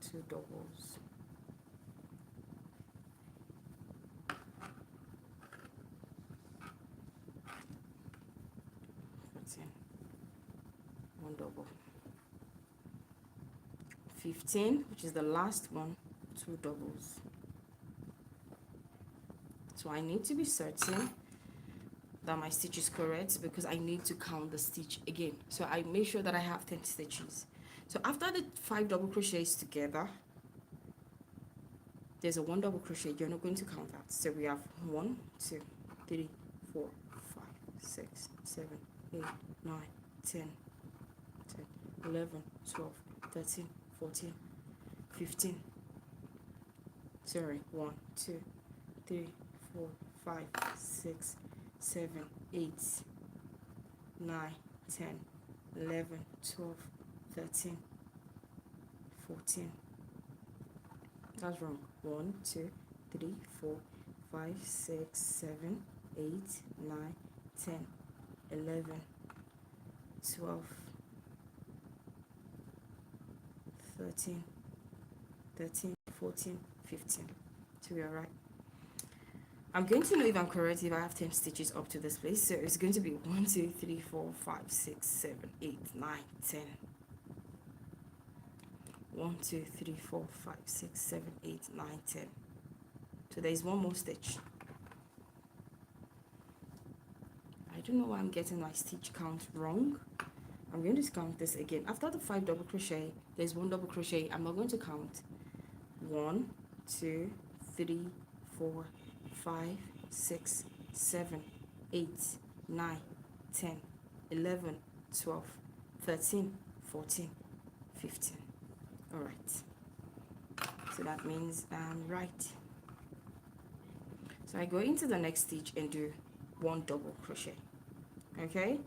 2 doubles, 14, 1 double, 15, which is the last one, 2 doubles. So I need to be certain that my stitch is correct because I need to count the stitch again. So I make sure that I have 10 stitches. So after the 5 double crochets together, there's a 1 double crochet. You're not going to count that. So we have 1, 2, 3, 4, 5, 6, 7, 8, 9, 10, 11, 12, 13, 14, 15. Sorry, 1, 2, 3, 4, 5, 6, 7, 8, 9, 10, 11, 12, 13, 14. That's wrong. 1, 2, 3, 4, 5, 6, 7, 8, 9, 10, 11, 12, 13, 14, 15. So we are right. I'm going to know if I'm correct if I have 10 stitches up to this place. So it's going to be 1, 2, 3, 4, 5, 6, 7, 8, 9, 10. 1, 2, 3, 4, 5, 6, 7, 8, 9, 10. So there is one more stitch. I don't know why I'm getting my stitch count wrong. I'm going to count this again. After the 5 double crochet, there's 1 double crochet. I'm not going to count. 1, 2, 3, 4, 5, 6, 7, 8, 9, 10, 11, 12, 13, 14, 15. All right. So that means right. So I go into the next stitch and do 1 double crochet. Okay,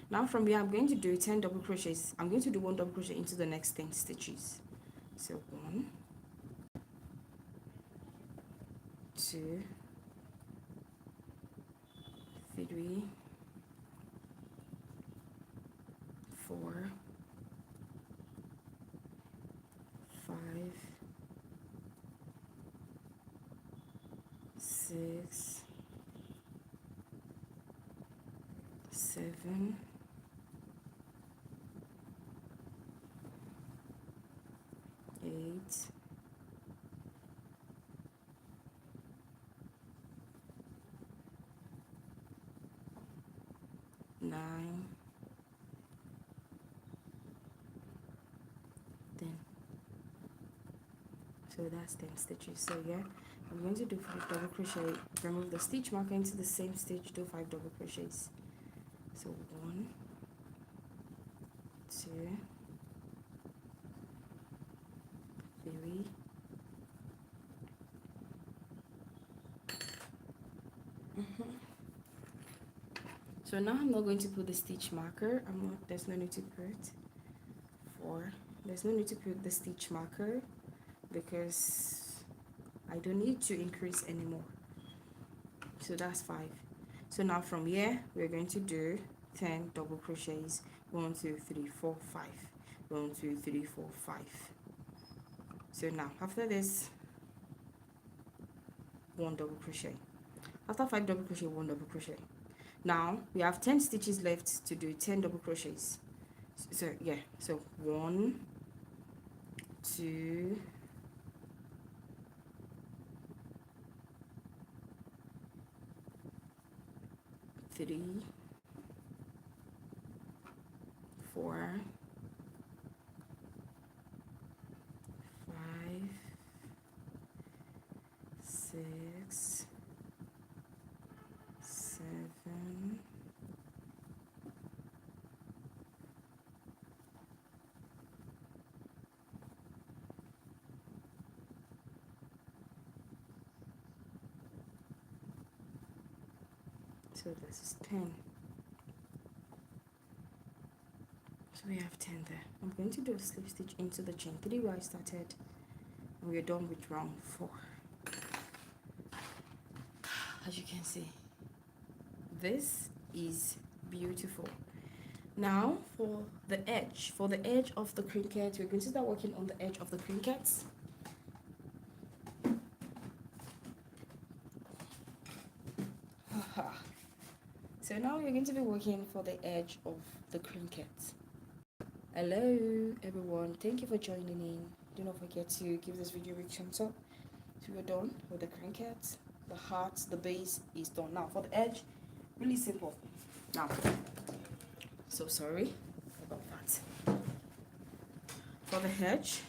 now from here I'm going to do 10 double crochets. I'm going to do 1 double crochet into the next 10 stitches. So 1, 2, 3, 4, 5, 6, 7, 8, 9, 10. So that's 10 stitches. So yeah, I'm going to do 5 double crochet, remove the stitch marker into the same stitch, do 5 double crochets. So 1, 2, 3, 4. So now I'm not going to put the stitch marker. There's no need to put 4. There's no need to put the stitch marker because I don't need to increase anymore. So that's 5. So now from here we're going to do 10 double crochets. 1, 2, 3, 4, 5. 1, 2, 3, 4, 5. So now after this, 1 double crochet. After 5 double crochet, 1 double crochet. Now we have 10 stitches left to do 10 double crochets. So yeah, so 1, 2, 3, 4, 5, 6, 7, 8. So this is 10. So we have 10 there. I'm going to do a slip stitch into the chain 3 where I started, and we're done with round 4. As you can see, this is beautiful. Now for the edge of the Trinket, we're going to start working on the edge of the Trinkets. So now we're going to be working for the edge of the Trinket. Hello everyone, thank you for joining in. Do not forget to give this video a big thumbs up. So we're done with the Trinket. The heart, the base is done. Now for the edge, really simple. Now, so sorry about that. For the edge,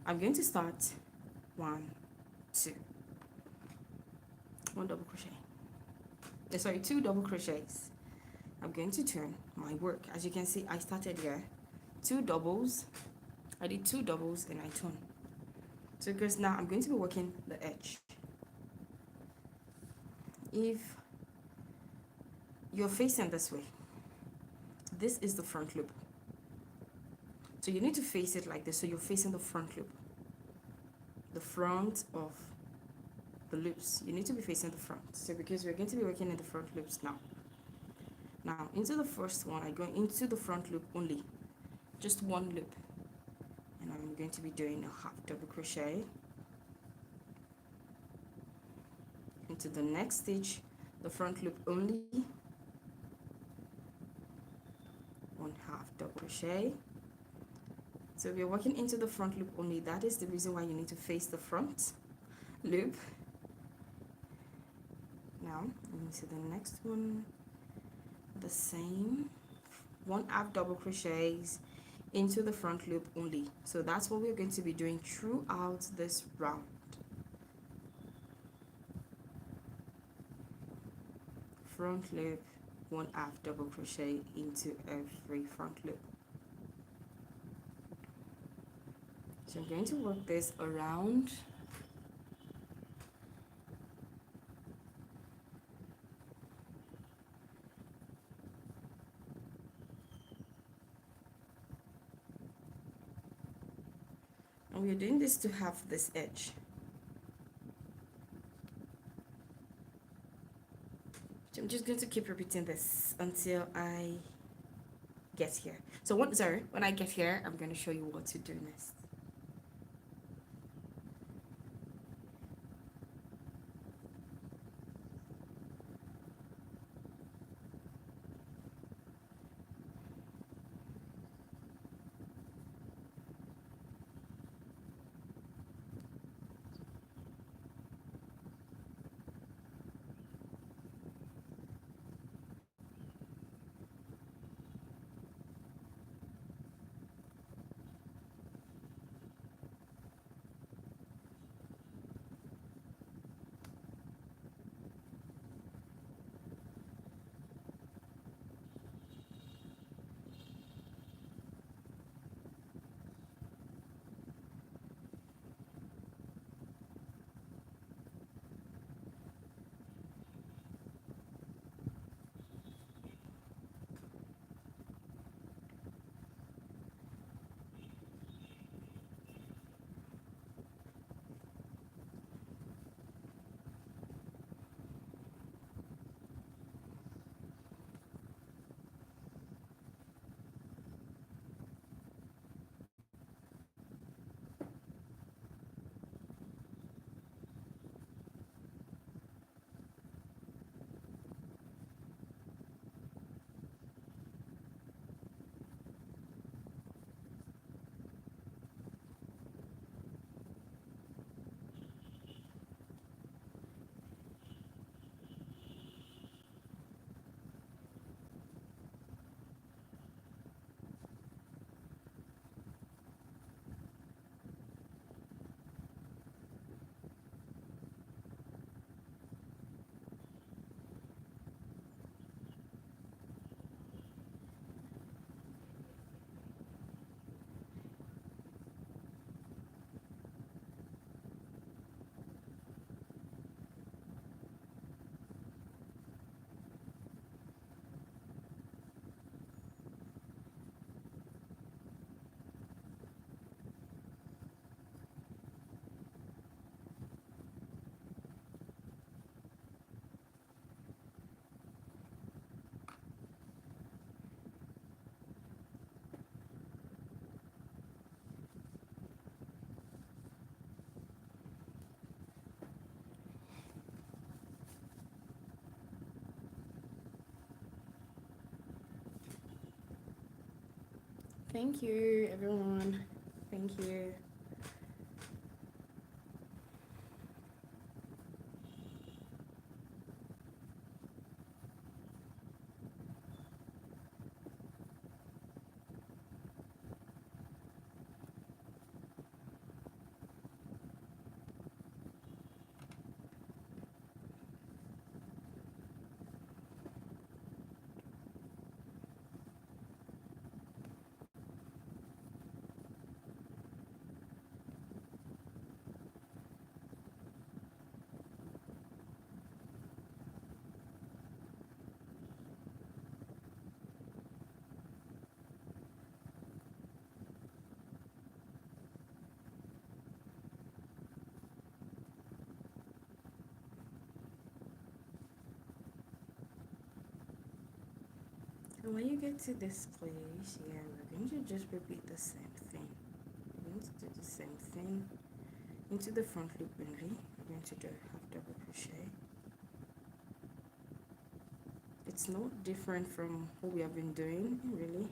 I'm going to start 1, 2, 1 double crochet. Sorry, 2 double crochets. I'm going to turn my work. As you can see, I started here 2 doubles. I did 2 doubles and I turned. So because now I'm going to be working the edge. If you're facing this way, this is the front loop. So you need to face it like this. So you're facing the front loop, the front of the loops. You need to be facing the front. So because we're going to be working in the front loops now. Now into the first one, I go into the front loop only, just 1 loop, and I'm going to be doing a half double crochet into the next stitch, the front loop only, 1 half double crochet. So we're working into the front loop only. That is the reason why you need to face the front loop. Now into the next one, the same, 1 half double crochets into the front loop only. So that's what we're going to be doing throughout this round. Front loop, 1 half double crochet into every front loop. So I'm going to work this around. And we're doing this to have this edge. So I'm just going to keep repeating this until I get here. So when I get here, I'm going to show you what to do next. Thank you, everyone. Thank you. And when you get to this place, yeah, we're going to just repeat the same thing. We're going to do the same thing into the front loop only. We're going to do half double crochet. It's not different from what we have been doing, really.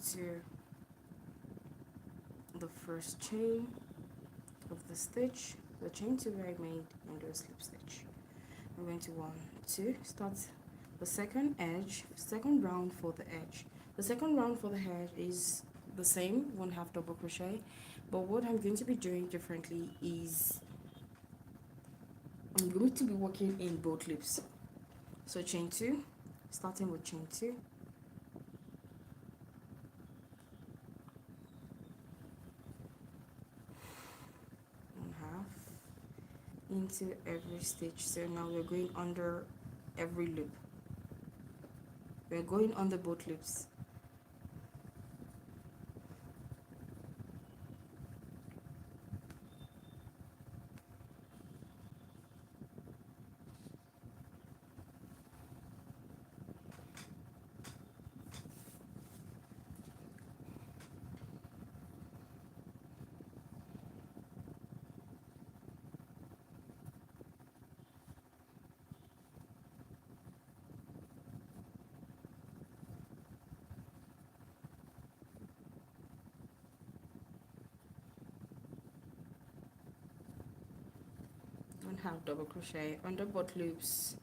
to the first chain of the stitch, the chain 2 I made, and do a slip stitch. I'm going to 1 2 start the second edge, second round for the edge. The second round for the edge is the same, 1/2 double crochet, but what I'm going to be doing differently is I'm going to be working in both loops. So chain 2, starting with chain 2, and half into every stitch. So now we're going under every loop. We're going under both loops. And half double crochet under both loops.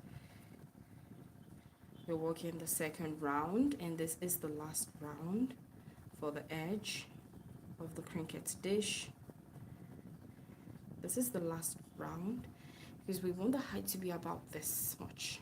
We're working the second round, and this is the last round for the edge of the crinkets dish. This is the last round because we want the height to be about this much.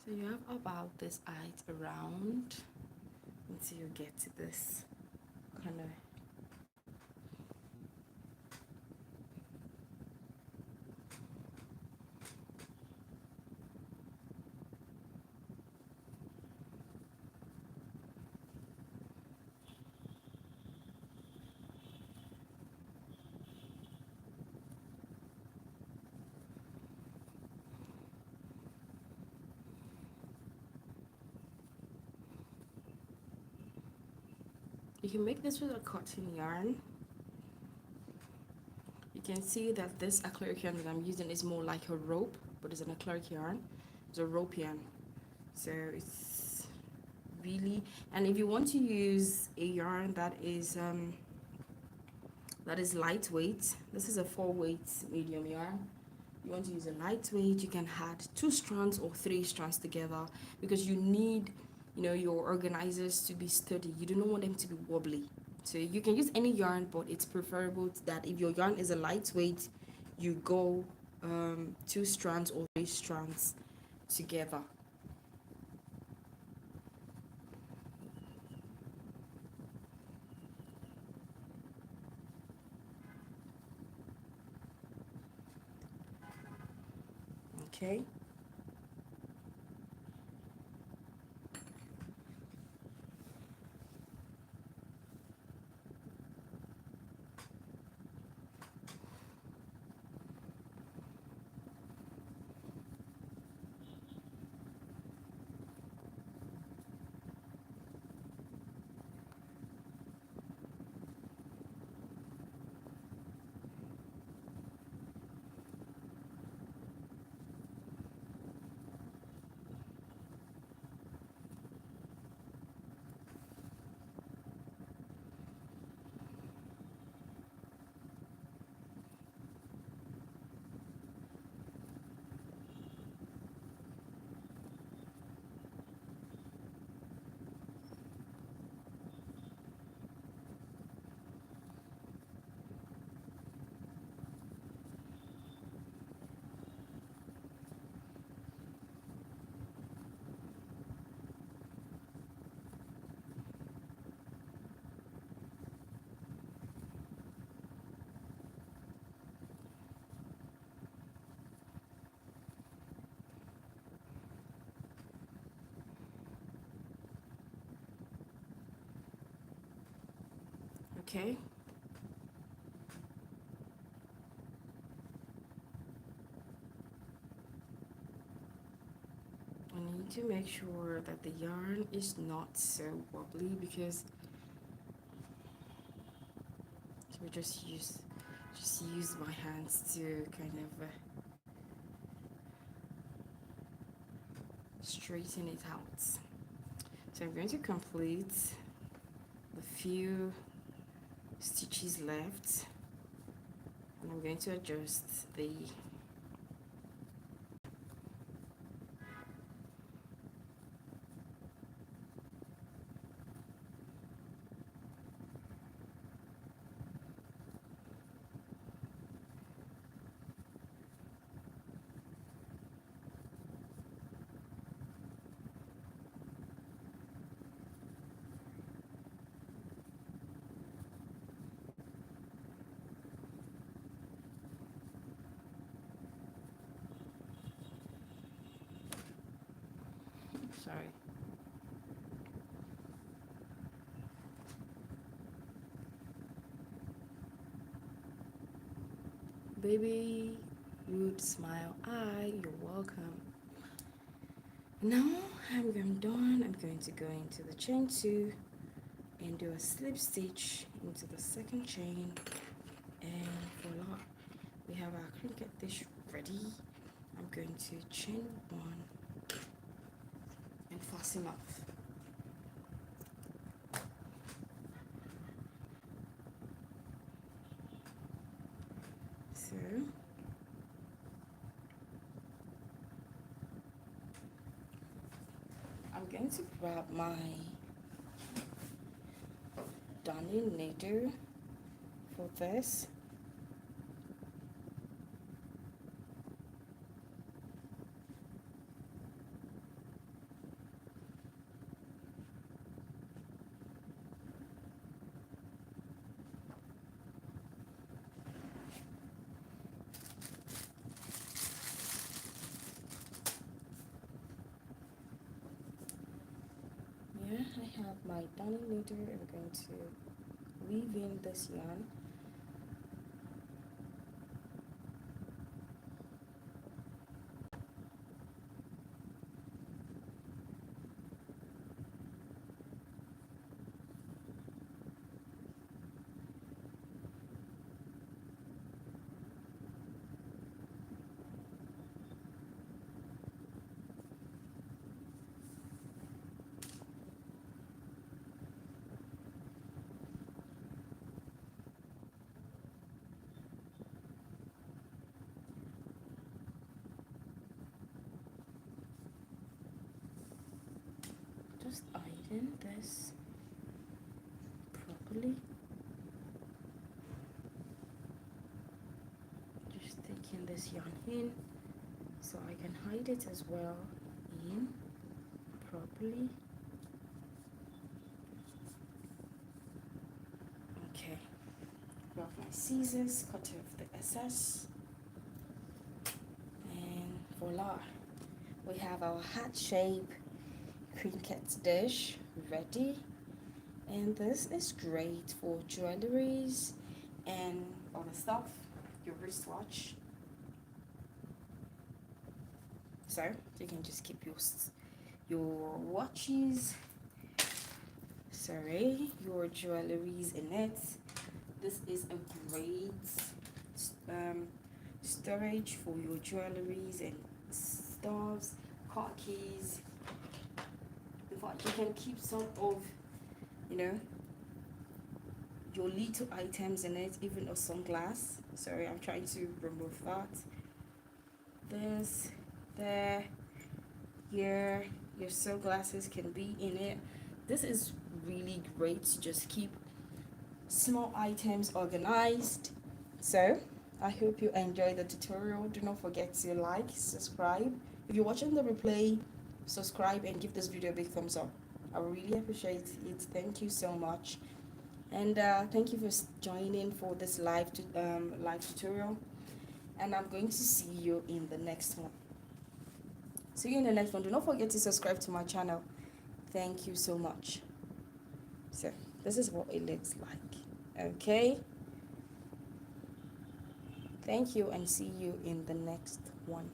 So you have about this height around until you get to this kind of you can make this with a cotton yarn. You can see that this acrylic yarn that I'm using is more like a rope, but it's an acrylic yarn. It's a rope yarn. So it's really, and if you want to use a yarn that is lightweight, this is a 4-weight medium yarn. You want to use a lightweight, you can add 2 strands or 3 strands together because you need, you know, your organizers to be sturdy. You do not want them to be wobbly. So you can use any yarn, but it's preferable that if your yarn is a lightweight, you go 2 strands or 3 strands together. Okay. Okay. I need to make sure that the yarn is not so wobbly, because we just use my hands to kind of straighten it out. So I'm going to complete the few stitches left, and I'm going to adjust the sorry. Baby Rude Smile Eye, you're welcome. Now I'm done. I'm going to go into the chain 2 and do a slip stitch into the second chain, and voila, we have our cricket dish ready. I'm going to chain 1 and fasten off. So I'm going to grab my darning needle for this. Yeah, I have my darning needle. I'm going to weave in this yarn. Just iron this properly. Just taking this yarn in so I can hide it as well in properly. Okay, grab my scissors, cut off the excess, and voila, we have our heart shape cricket dish ready. And this is great for jewelries and other stuff, your wristwatch. So you can just keep your watches, sorry, your jewelries in it. This is a great storage for your jewelries and stuffs, car keys. In fact, you can keep some of, you know, your little items in it, even a sunglass. Sorry, I'm trying to remove that. This, there, here, your sunglasses can be in it. This is really great to just keep small items organized. So I hope you enjoyed the tutorial. Do not forget to like, subscribe. If you're watching the replay, subscribe and give this video a big thumbs up. I really appreciate it. Thank you so much. And thank you for joining for this live tutorial. And I'm going to see you in the next one. See you in the next one. Do not forget to subscribe to my channel. Thank you so much. So this is what it looks like. Okay, thank you and see you in the next one.